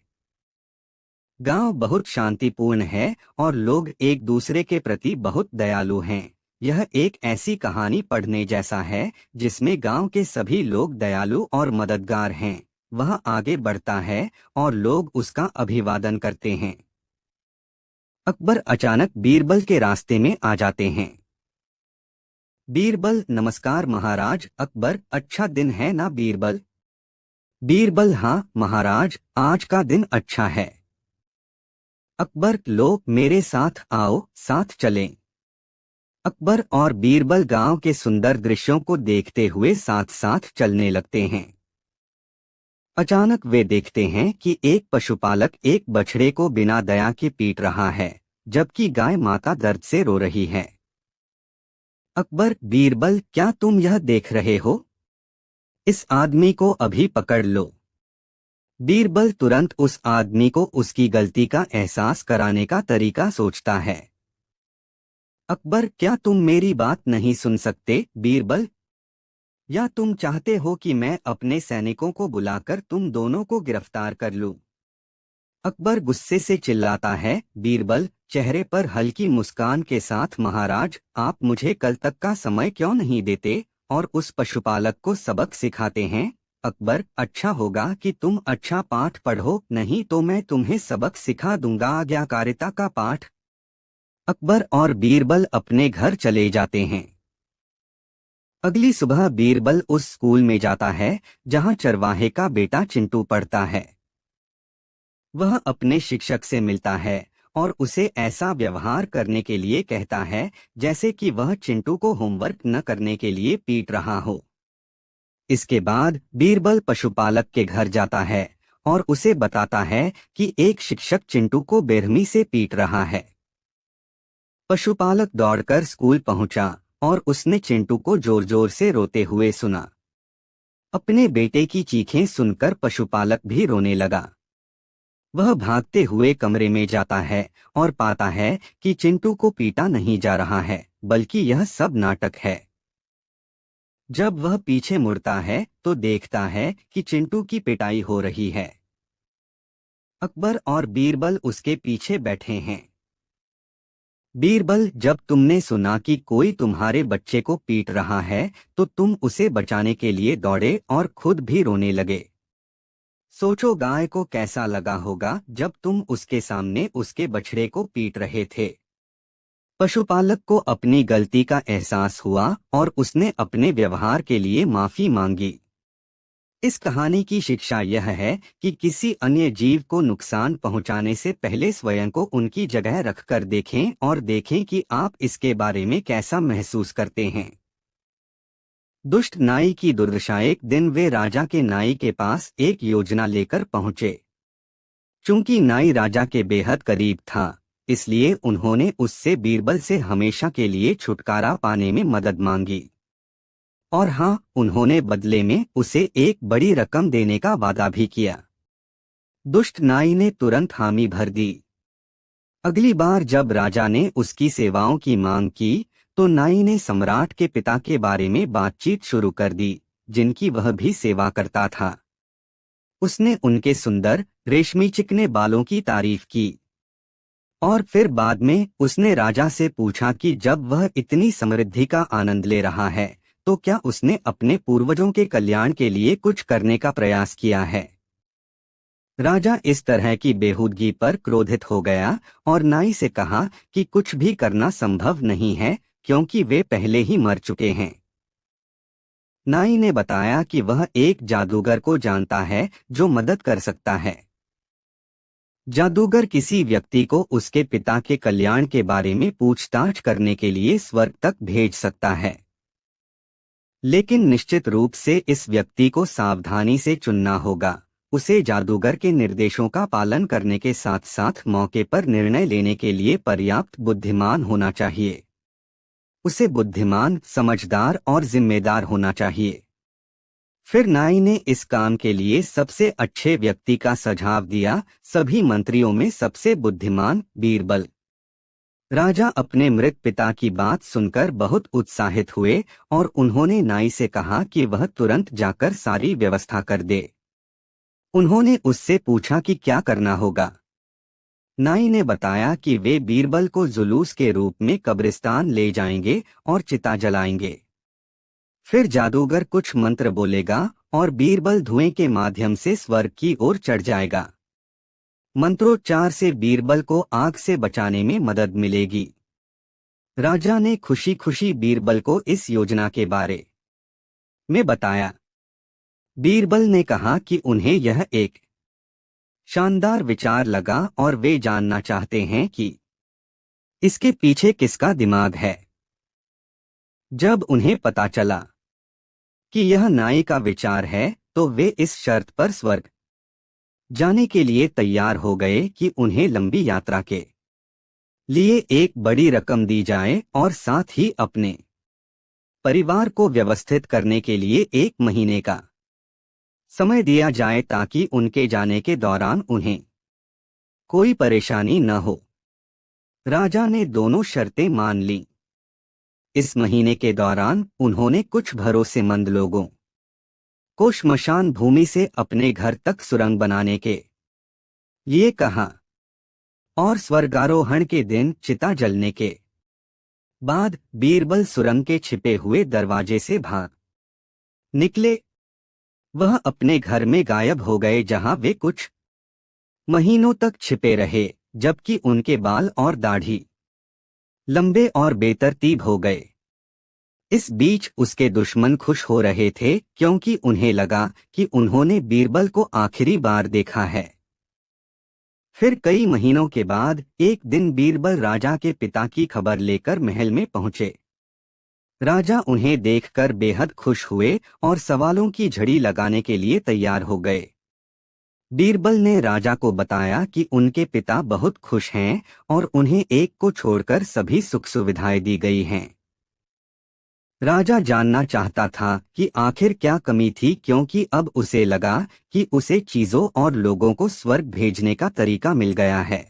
गांव बहुत शांतिपूर्ण है और लोग एक दूसरे के प्रति बहुत दयालु हैं। यह एक ऐसी कहानी पढ़ने जैसा है जिसमें गांव के सभी लोग दयालु और मददगार हैं। वह आगे बढ़ता है और लोग उसका अभिवादन करते हैं। अकबर अचानक बीरबल के रास्ते में आ जाते हैं। बीरबल, नमस्कार महाराज। अकबर, अच्छा दिन है ना बीरबल? बीरबल, हाँ महाराज, आज का दिन अच्छा है। अकबर, लो मेरे साथ आओ, साथ चलें। अकबर और बीरबल गांव के सुंदर दृश्यों को देखते हुए साथ साथ चलने लगते हैं। अचानक वे देखते हैं कि एक पशुपालक एक बछड़े को बिना दया के पीट रहा है, जबकि गाय माता दर्द से रो रही है। अकबर, बीरबल, क्या तुम यह देख रहे हो? इस आदमी को अभी पकड़ लो। बीरबल तुरंत उस आदमी को उसकी गलती का एहसास कराने का तरीका सोचता है। अकबर, क्या तुम मेरी बात नहीं सुन सकते बीरबल? या तुम चाहते हो कि मैं अपने सैनिकों को बुलाकर तुम दोनों को गिरफ्तार कर लूं? अकबर गुस्से से चिल्लाता है। बीरबल चेहरे पर हल्की मुस्कान के साथ, महाराज, आप मुझे कल तक का समय क्यों नहीं देते और उस पशुपालक को सबक सिखाते हैं? अकबर, अच्छा होगा कि तुम अच्छा पाठ पढ़ो, नहीं तो मैं तुम्हें सबक सिखा दूंगा, आज्ञाकारिता का पाठ। अकबर और बीरबल अपने घर चले जाते हैं। अगली सुबह बीरबल उस स्कूल में जाता है जहां चरवाहे का बेटा चिंटू पढ़ता है। वह अपने शिक्षक से मिलता है और उसे ऐसा व्यवहार करने के लिए कहता है जैसे कि वह चिंटू को होमवर्क न करने के लिए पीट रहा हो। इसके बाद बीरबल पशुपालक के घर जाता है और उसे बताता है कि एक शिक्षक चिंटू को बेरहमी से पीट रहा है। पशुपालक दौड़कर स्कूल पहुंचा और उसने चिंटू को जोर जोर से रोते हुए सुना। अपने बेटे की चीखें सुनकर पशुपालक भी रोने लगा। वह भागते हुए कमरे में जाता है और पाता है कि चिंटू को पीटा नहीं जा रहा है, बल्कि यह सब नाटक है। जब वह पीछे मुड़ता है तो देखता है कि चिंटू की पिटाई हो रही है। अकबर और बीरबल उसके पीछे बैठे हैं। बीरबल, जब तुमने सुना कि कोई तुम्हारे बच्चे को पीट रहा है तो तुम उसे बचाने के लिए दौड़े और खुद भी रोने लगे। सोचो गाय को कैसा लगा होगा जब तुम उसके सामने उसके बछड़े को पीट रहे थे। पशुपालक को अपनी गलती का एहसास हुआ और उसने अपने व्यवहार के लिए माफी मांगी। इस कहानी की शिक्षा यह है कि किसी अन्य जीव को नुकसान पहुंचाने से पहले स्वयं को उनकी जगह रखकर देखें और देखें कि आप इसके बारे में कैसा महसूस करते हैं। दुष्ट नाई की दुर्दशा। एक दिन वे राजा के नाई के पास एक योजना लेकर पहुंचे। चूंकि नाई राजा के बेहद करीब था, इसलिए उन्होंने उससे बीरबल से हमेशा के लिए छुटकारा पाने में मदद मांगी। और हाँ, उन्होंने बदले में उसे एक बड़ी रकम देने का वादा भी किया। दुष्ट नाई ने तुरंत हामी भर दी। अगली बार जब राजा ने उसकी सेवाओं की मांग की, तो नाई ने सम्राट के पिता के बारे में बातचीत शुरू कर दी, जिनकी वह भी सेवा करता था। उसने उनके सुंदर रेशमी चिकने बालों की तारीफ की। और फिर बाद में उसने राजा से पूछा कि जब वह इतनी समृद्धि का आनंद ले रहा है, तो क्या उसने अपने पूर्वजों के कल्याण के लिए कुछ करने का प्रयास किया है। राजा इस तरह की बेहूदगी पर क्रोधित हो गया और नाई से कहा कि कुछ भी करना संभव नहीं है, क्योंकि वे पहले ही मर चुके हैं। नाई ने बताया कि वह एक जादूगर को जानता है जो मदद कर सकता है। जादूगर किसी व्यक्ति को उसके पिता के कल्याण के बारे में पूछताछ करने के लिए स्वर्ग तक भेज सकता है, लेकिन निश्चित रूप से इस व्यक्ति को सावधानी से चुनना होगा। उसे जादूगर के निर्देशों का पालन करने के साथ साथ मौके पर निर्णय लेने के लिए पर्याप्त बुद्धिमान होना चाहिए। उसे बुद्धिमान, समझदार और जिम्मेदार होना चाहिए। फिर नाई ने इस काम के लिए सबसे अच्छे व्यक्ति का सुझाव दिया, सभी मंत्रियों में सबसे बुद्धिमान बीरबल। राजा अपने मृत पिता की बात सुनकर बहुत उत्साहित हुए और उन्होंने नाई से कहा कि वह तुरंत जाकर सारी व्यवस्था कर दे। उन्होंने उससे पूछा कि क्या करना होगा। नाई ने बताया कि वे बीरबल को जुलूस के रूप में कब्रिस्तान ले जाएंगे और चिता जलाएंगे। फिर जादूगर कुछ मंत्र बोलेगा और बीरबल धुएं के माध्यम से स्वर्ग की ओर चढ़ जाएगा। मंत्रोच्चार से बीरबल को आग से बचाने में मदद मिलेगी। राजा ने खुशी खुशी बीरबल को इस योजना के बारे में बताया। बीरबल ने कहा कि उन्हें यह एक शानदार विचार लगा और वे जानना चाहते हैं कि इसके पीछे किसका दिमाग है। जब उन्हें पता चला कि यह नाई का विचार है, तो वे इस शर्त पर स्वर्ग जाने के लिए तैयार हो गए कि उन्हें लंबी यात्रा के लिए एक बड़ी रकम दी जाए और साथ ही अपने परिवार को व्यवस्थित करने के लिए 1 महीने का समय दिया जाए, ताकि उनके जाने के दौरान उन्हें कोई परेशानी न हो। राजा ने दोनों शर्तें मान लीं। इस महीने के दौरान उन्होंने कुछ भरोसेमंद लोगों को श्मशान भूमि से अपने घर तक सुरंग बनाने के लिए कहा और स्वर्गारोहण के दिन चिता जलने के बाद बीरबल सुरंग के छिपे हुए दरवाजे से भाग निकले। वह अपने घर में गायब हो गए, जहां वे कुछ महीनों तक छिपे रहे, जबकि उनके बाल और दाढ़ी लंबे और बेतरतीब हो गए। इस बीच उसके दुश्मन खुश हो रहे थे, क्योंकि उन्हें लगा कि उन्होंने बीरबल को आखिरी बार देखा है। फिर कई महीनों के बाद एक दिन बीरबल राजा के पिता की खबर लेकर महल में पहुंचे। राजा उन्हें देखकर बेहद खुश हुए और सवालों की झड़ी लगाने के लिए तैयार हो गए। बीरबल ने राजा को बताया कि उनके पिता बहुत खुश हैं और उन्हें एक को छोड़कर सभी सुख सुविधाएं दी गई हैं। राजा जानना चाहता था कि आखिर क्या कमी थी, क्योंकि अब उसे लगा कि उसे चीजों और लोगों को स्वर्ग भेजने का तरीका मिल गया है।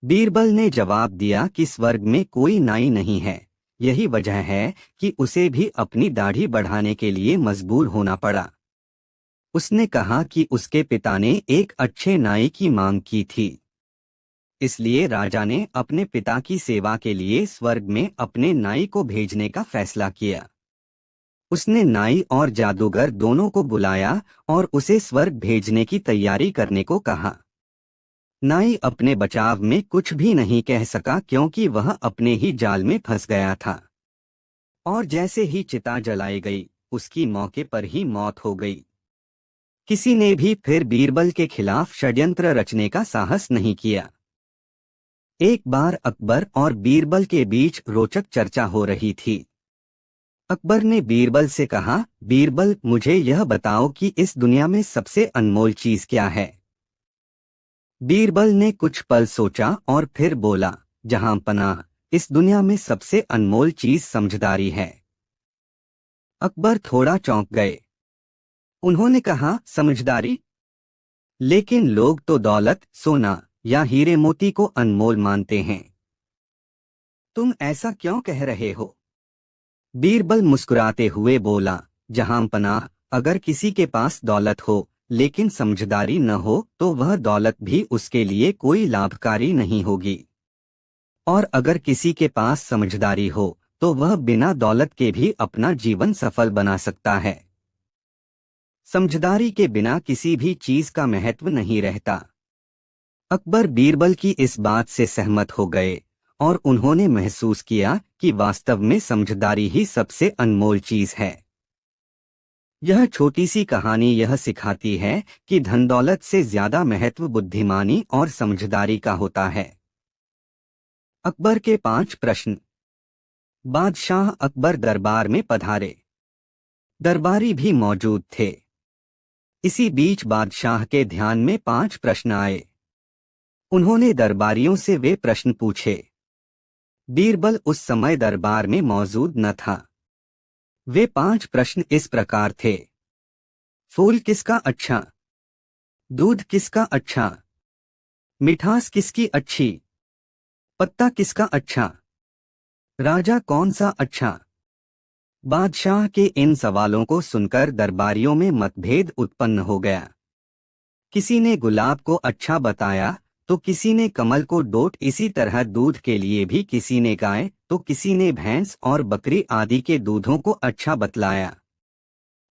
बीरबल ने जवाब दिया कि स्वर्ग में कोई नाई नहीं है, यही वजह है कि उसे भी अपनी दाढ़ी बढ़ाने के लिए मजबूर होना पड़ा। उसने कहा कि उसके पिता ने एक अच्छे नाई की मांग की थी, इसलिए राजा ने अपने पिता की सेवा के लिए स्वर्ग में अपने नाई को भेजने का फैसला किया। उसने नाई और जादूगर दोनों को बुलाया और उसे स्वर्ग भेजने की तैयारी करने को कहा। नाई अपने बचाव में कुछ भी नहीं कह सका, क्योंकि वह अपने ही जाल में फंस गया था। और जैसे ही चिता जलाई गई, उसकी मौके पर ही मौत हो गई। किसी ने भी फिर बीरबल के खिलाफ षड्यंत्र रचने का साहस नहीं किया। एक बार अकबर और बीरबल के बीच रोचक चर्चा हो रही थी। अकबर ने बीरबल से कहा, बीरबल, मुझे यह बताओ कि इस दुनिया में सबसे अनमोल चीज क्या है। बीरबल ने कुछ पल सोचा और फिर बोला, जहां पनाह, इस दुनिया में सबसे अनमोल चीज समझदारी है। अकबर थोड़ा चौंक गए। उन्होंने कहा, समझदारी? लेकिन लोग तो दौलत, सोना या हीरे मोती को अनमोल मानते हैं। तुम ऐसा क्यों कह रहे हो? बीरबल मुस्कुराते हुए बोला, जहां पनाह, अगर किसी के पास दौलत हो लेकिन समझदारी न हो तो वह दौलत भी उसके लिए कोई लाभकारी नहीं होगी। और अगर किसी के पास समझदारी हो तो वह बिना दौलत के भी अपना जीवन सफल बना सकता है। समझदारी के बिना किसी भी चीज का महत्व नहीं रहता। अकबर बीरबल की इस बात से सहमत हो गए और उन्होंने महसूस किया कि वास्तव में समझदारी ही सबसे अनमोल चीज है। यह छोटी सी कहानी यह सिखाती है कि धन दौलत से ज्यादा महत्व बुद्धिमानी और समझदारी का होता है। अकबर के 5 प्रश्न। बादशाह अकबर दरबार में पधारे। दरबारी भी मौजूद थे। इसी बीच बादशाह के ध्यान में 5 प्रश्न आए। उन्होंने दरबारियों से वे प्रश्न पूछे। बीरबल उस समय दरबार में मौजूद न था। वे 5 प्रश्न इस प्रकार थे। फूल किसका अच्छा? दूध किसका अच्छा? मिठास किसकी अच्छी? पत्ता किसका अच्छा? राजा कौन सा अच्छा? बादशाह के इन सवालों को सुनकर दरबारियों में मतभेद उत्पन्न हो गया। किसी ने गुलाब को अच्छा बताया तो किसी ने कमल को डोट, इसी तरह दूध के लिए भी किसी ने गाय तो किसी ने भैंस और बकरी आदि के दूधों को अच्छा बतलाया।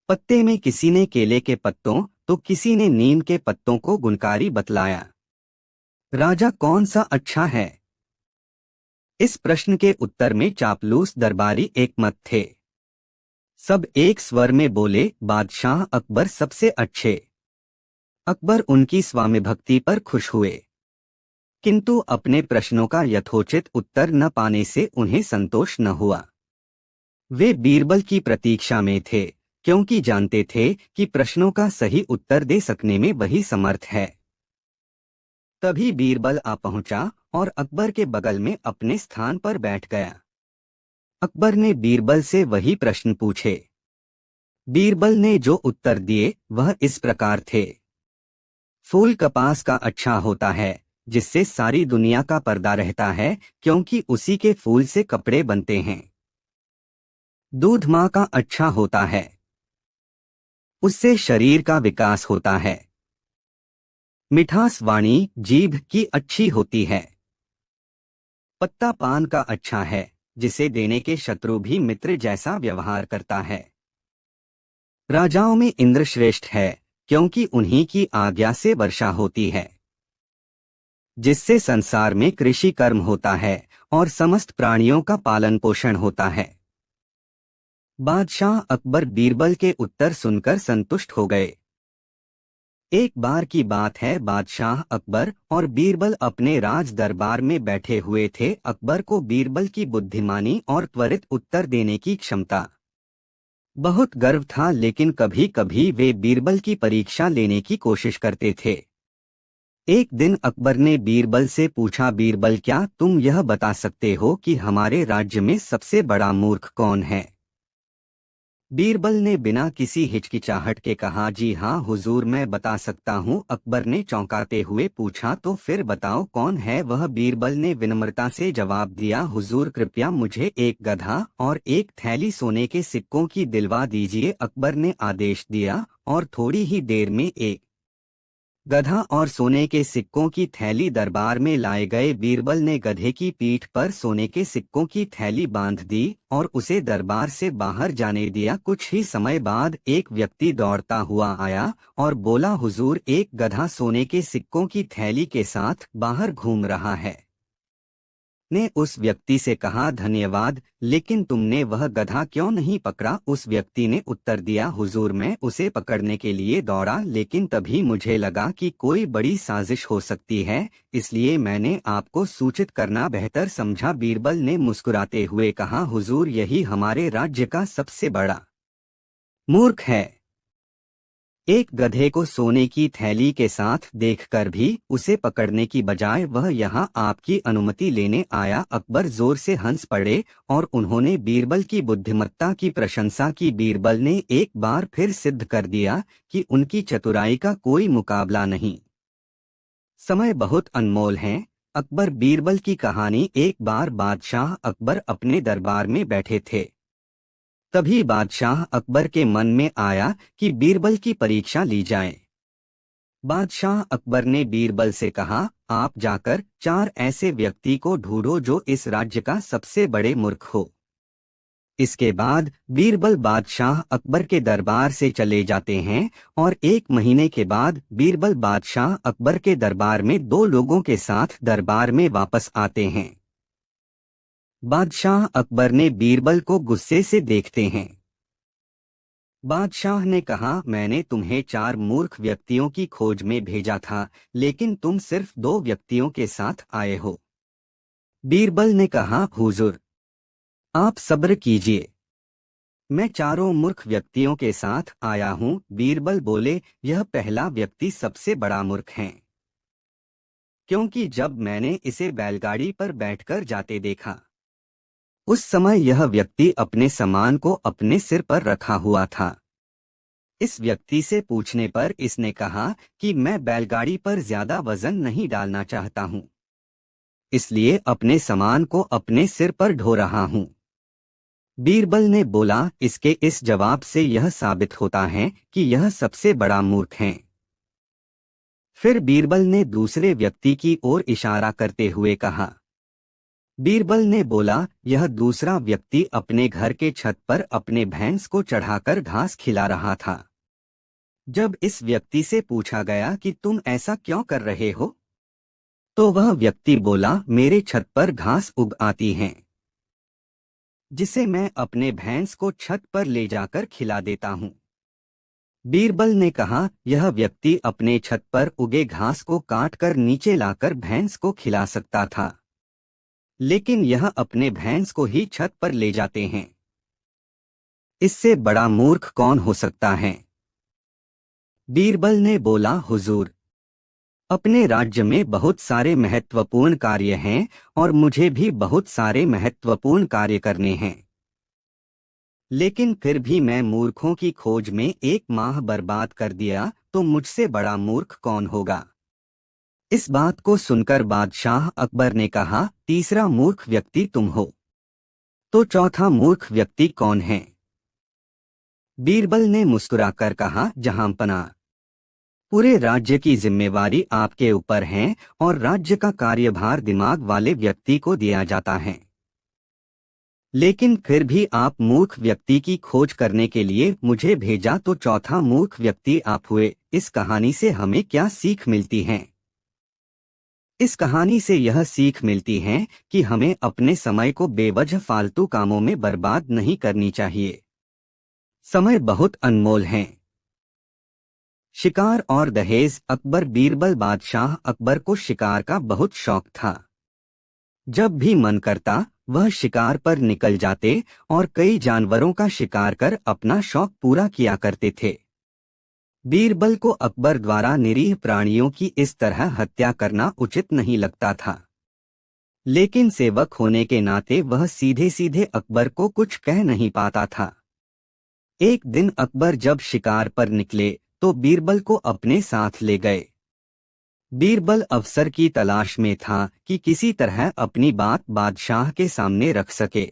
पत्ते में किसी ने केले के पत्तों तो किसी ने नीम के पत्तों को गुणकारी बतलाया। राजा कौन सा अच्छा है? इस प्रश्न के उत्तर में चापलूस दरबारी एकमत थे। सब एक स्वर में बोले, बादशाह अकबर सबसे अच्छे। अकबर उनकी स्वामी भक्ति पर खुश हुए, किंतु अपने प्रश्नों का यथोचित उत्तर न पाने से उन्हें संतोष न हुआ। वे बीरबल की प्रतीक्षा में थे, क्योंकि जानते थे कि प्रश्नों का सही उत्तर दे सकने में वही समर्थ है। तभी बीरबल आ पहुंचा और अकबर के बगल में अपने स्थान पर बैठ गया। अकबर ने बीरबल से वही प्रश्न पूछे। बीरबल ने जो उत्तर दिए वह इस प्रकार थे। फूल कपास का अच्छा होता है, जिससे सारी दुनिया का पर्दा रहता है, क्योंकि उसी के फूल से कपड़े बनते हैं। दूध माँ का अच्छा होता है, उससे शरीर का विकास होता है। मिठास वाणी जीभ की अच्छी होती है। पत्ता पान का अच्छा है, जिसे देने के शत्रु भी मित्र जैसा व्यवहार करता है। राजाओं में इंद्र श्रेष्ठ है, क्योंकि उन्हीं की आज्ञा से वर्षा होती है, जिससे संसार में कृषि कर्म होता है और समस्त प्राणियों का पालन पोषण होता है। बादशाह अकबर बीरबल के उत्तर सुनकर संतुष्ट हो गए। एक बार की बात है, बादशाह अकबर और बीरबल अपने राज दरबार में बैठे हुए थे। अकबर को बीरबल की बुद्धिमानी और त्वरित उत्तर देने की क्षमता बहुत गर्व था, लेकिन कभी कभी वे बीरबल की परीक्षा लेने की कोशिश करते थे। एक दिन अकबर ने बीरबल से पूछा, बीरबल, क्या तुम यह बता सकते हो कि हमारे राज्य में सबसे बड़ा मूर्ख कौन है? बीरबल ने बिना किसी हिचकिचाहट के कहा, जी हाँ हुजूर, मैं बता सकता हूँ। अकबर ने चौंकाते हुए पूछा, तो फिर बताओ कौन है वह? बीरबल ने विनम्रता से जवाब दिया, हुजूर कृपया मुझे एक गधा और एक थैली सोने के सिक्कों की दिलवा दीजिए। अकबर ने आदेश दिया और थोड़ी ही देर में एक गधा और सोने के सिक्कों की थैली दरबार में लाए गए। बीरबल ने गधे की पीठ पर सोने के सिक्कों की थैली बांध दी और उसे दरबार से बाहर जाने दिया। कुछ ही समय बाद एक व्यक्ति दौड़ता हुआ आया और बोला, हुजूर, एक गधा सोने के सिक्कों की थैली के साथ बाहर घूम रहा है। ने उस व्यक्ति से कहा, धन्यवाद, लेकिन तुमने वह गधा क्यों नहीं पकड़ा? उस व्यक्ति ने उत्तर दिया, हुजूर, मैं उसे पकड़ने के लिए दौड़ा, लेकिन तभी मुझे लगा कि कोई बड़ी साजिश हो सकती है, इसलिए मैंने आपको सूचित करना बेहतर समझा। बीरबल ने मुस्कुराते हुए कहा, हुजूर, यही हमारे राज्य का सबसे बड़ा मूर्ख है। एक गधे को सोने की थैली के साथ देखकर भी उसे पकड़ने की बजाय वह यहाँ आपकी अनुमति लेने आया। अकबर जोर से हंस पड़े और उन्होंने बीरबल की बुद्धिमत्ता की प्रशंसा की। बीरबल ने एक बार फिर सिद्ध कर दिया कि उनकी चतुराई का कोई मुकाबला नहीं। समय बहुत अनमोल है। अकबर बीरबल की कहानी। एक बार बादशाह अकबर अपने दरबार में बैठे थे। तभी बादशाह अकबर के मन में आया कि बीरबल की परीक्षा ली जाए। बादशाह अकबर ने बीरबल से कहा, आप जाकर 4 ऐसे व्यक्ति को ढूंढो जो इस राज्य का सबसे बड़े मूर्ख हो। इसके बाद बीरबल बादशाह अकबर के दरबार से चले जाते हैं और 1 महीने के बाद बीरबल बादशाह अकबर के दरबार में 2 लोगों के साथ दरबार में वापस आते हैं। बादशाह अकबर ने बीरबल को गुस्से से देखते हैं। बादशाह ने कहा, मैंने तुम्हें 4 मूर्ख व्यक्तियों की खोज में भेजा था, लेकिन तुम सिर्फ 2 व्यक्तियों के साथ आए हो। बीरबल ने कहा, हुजूर, आप सब्र कीजिए, मैं 4 मूर्ख व्यक्तियों के साथ आया हूँ। बीरबल बोले, यह पहला व्यक्ति सबसे बड़ा मूर्ख है, क्योंकि जब मैंने इसे बैलगाड़ी पर बैठकर जाते देखा, उस समय यह व्यक्ति अपने सामान को अपने सिर पर रखा हुआ था। इस व्यक्ति से पूछने पर इसने कहा कि मैं बैलगाड़ी पर ज्यादा वजन नहीं डालना चाहता हूँ, इसलिए अपने सामान को अपने सिर पर ढो रहा हूँ। बीरबल ने बोला, इसके इस जवाब से यह साबित होता है कि यह सबसे बड़ा मूर्ख है। फिर बीरबल ने दूसरे व्यक्ति की ओर इशारा करते हुए कहा। बीरबल ने बोला, यह दूसरा व्यक्ति अपने घर के छत पर अपने भैंस को चढ़ाकर घास खिला रहा था। जब इस व्यक्ति से पूछा गया कि तुम ऐसा क्यों कर रहे हो, तो वह व्यक्ति बोला, मेरे छत पर घास उग आती है, जिसे मैं अपने भैंस को छत पर ले जाकर खिला देता हूँ। बीरबल ने कहा, यह व्यक्ति अपने छत पर उगे घास को काटकर नीचे लाकर भैंस को खिला सकता था, लेकिन यह अपने भैंस को ही छत पर ले जाते हैं। इससे बड़ा मूर्ख कौन हो सकता है? बीरबल ने बोला, हुजूर, अपने राज्य में बहुत सारे महत्वपूर्ण कार्य हैं और मुझे भी बहुत सारे महत्वपूर्ण कार्य करने हैं, लेकिन फिर भी मैं मूर्खों की खोज में 1 माह बर्बाद कर दिया, तो मुझसे बड़ा मूर्ख कौन होगा? इस बात को सुनकर बादशाह अकबर ने कहा, तीसरा मूर्ख व्यक्ति तुम हो, तो चौथा मूर्ख व्यक्ति कौन है? बीरबल ने मुस्कुराकर कहा, जहांपनाह, पूरे राज्य की जिम्मेवारी आपके ऊपर है और राज्य का कार्यभार दिमाग वाले व्यक्ति को दिया जाता है, लेकिन फिर भी आप मूर्ख व्यक्ति की खोज करने के लिए मुझे भेजा, तो चौथा मूर्ख व्यक्ति आप हुए। इस कहानी से हमें क्या सीख मिलती है? इस कहानी से यह सीख मिलती है कि हमें अपने समय को बेवजह फालतू कामों में बर्बाद नहीं करनी चाहिए। समय बहुत अनमोल है। शिकार और दहेज। अकबर बीरबल। बादशाह अकबर को शिकार का बहुत शौक था। जब भी मन करता वह शिकार पर निकल जाते और कई जानवरों का शिकार कर अपना शौक पूरा किया करते थे। बीरबल को अकबर द्वारा निरीह प्राणियों की इस तरह हत्या करना उचित नहीं लगता था, लेकिन सेवक होने के नाते वह सीधे सीधे अकबर को कुछ कह नहीं पाता था। एक दिन अकबर जब शिकार पर निकले तो बीरबल को अपने साथ ले गए। बीरबल अवसर की तलाश में था कि किसी तरह अपनी बात बादशाह के सामने रख सके।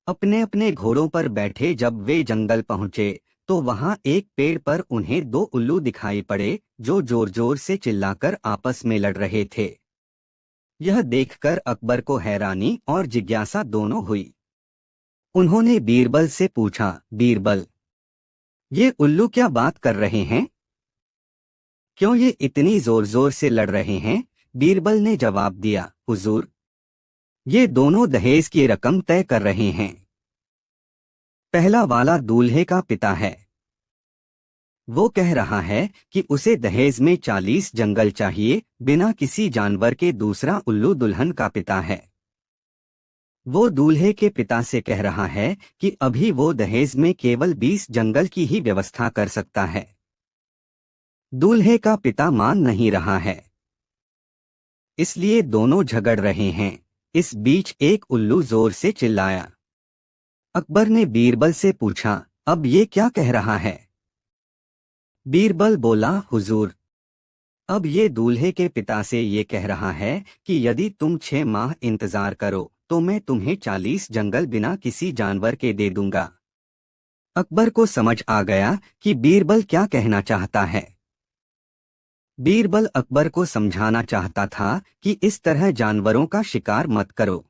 अपने अपने घोड़ों पर बैठे जब वे जंगल पहुंचे तो वहां एक पेड़ पर उन्हें 2 उल्लू दिखाई पड़े जो जोर जोर से चिल्लाकर आपस में लड़ रहे थे। यह देखकर अकबर को हैरानी और जिज्ञासा दोनों हुई। उन्होंने बीरबल से पूछा, बीरबल, ये उल्लू क्या बात कर रहे हैं? क्यों ये इतनी जोर जोर से लड़ रहे हैं? बीरबल ने जवाब दिया, हुजूर, ये दोनों दहेज की रकम तय कर रहे हैं। पहला वाला दूल्हे का पिता है। वो कह रहा है कि उसे दहेज में 40 जंगल चाहिए बिना किसी जानवर के। दूसरा उल्लू दुल्हन का पिता है। वो दूल्हे के पिता से कह रहा है कि अभी वो दहेज में केवल 20 जंगल की ही व्यवस्था कर सकता है। दूल्हे का पिता मान नहीं रहा है, इसलिए दोनों झगड़ रहे हैं। इस बीच एक उल्लू जोर से चिल्लाया। अकबर ने बीरबल से पूछा, अब ये क्या कह रहा है? बीरबल बोला, हुजूर, अब ये दूल्हे के पिता से ये कह रहा है कि यदि तुम 6 माह इंतजार करो तो मैं तुम्हें 40 जंगल बिना किसी जानवर के दे दूंगा। अकबर को समझ आ गया कि बीरबल क्या कहना चाहता है। बीरबल अकबर को समझाना चाहता था कि इस तरह जानवरों का शिकार मत करो।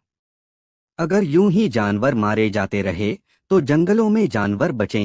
अगर यूं ही जानवर मारे जाते रहे तो जंगलों में जानवर बचेंगे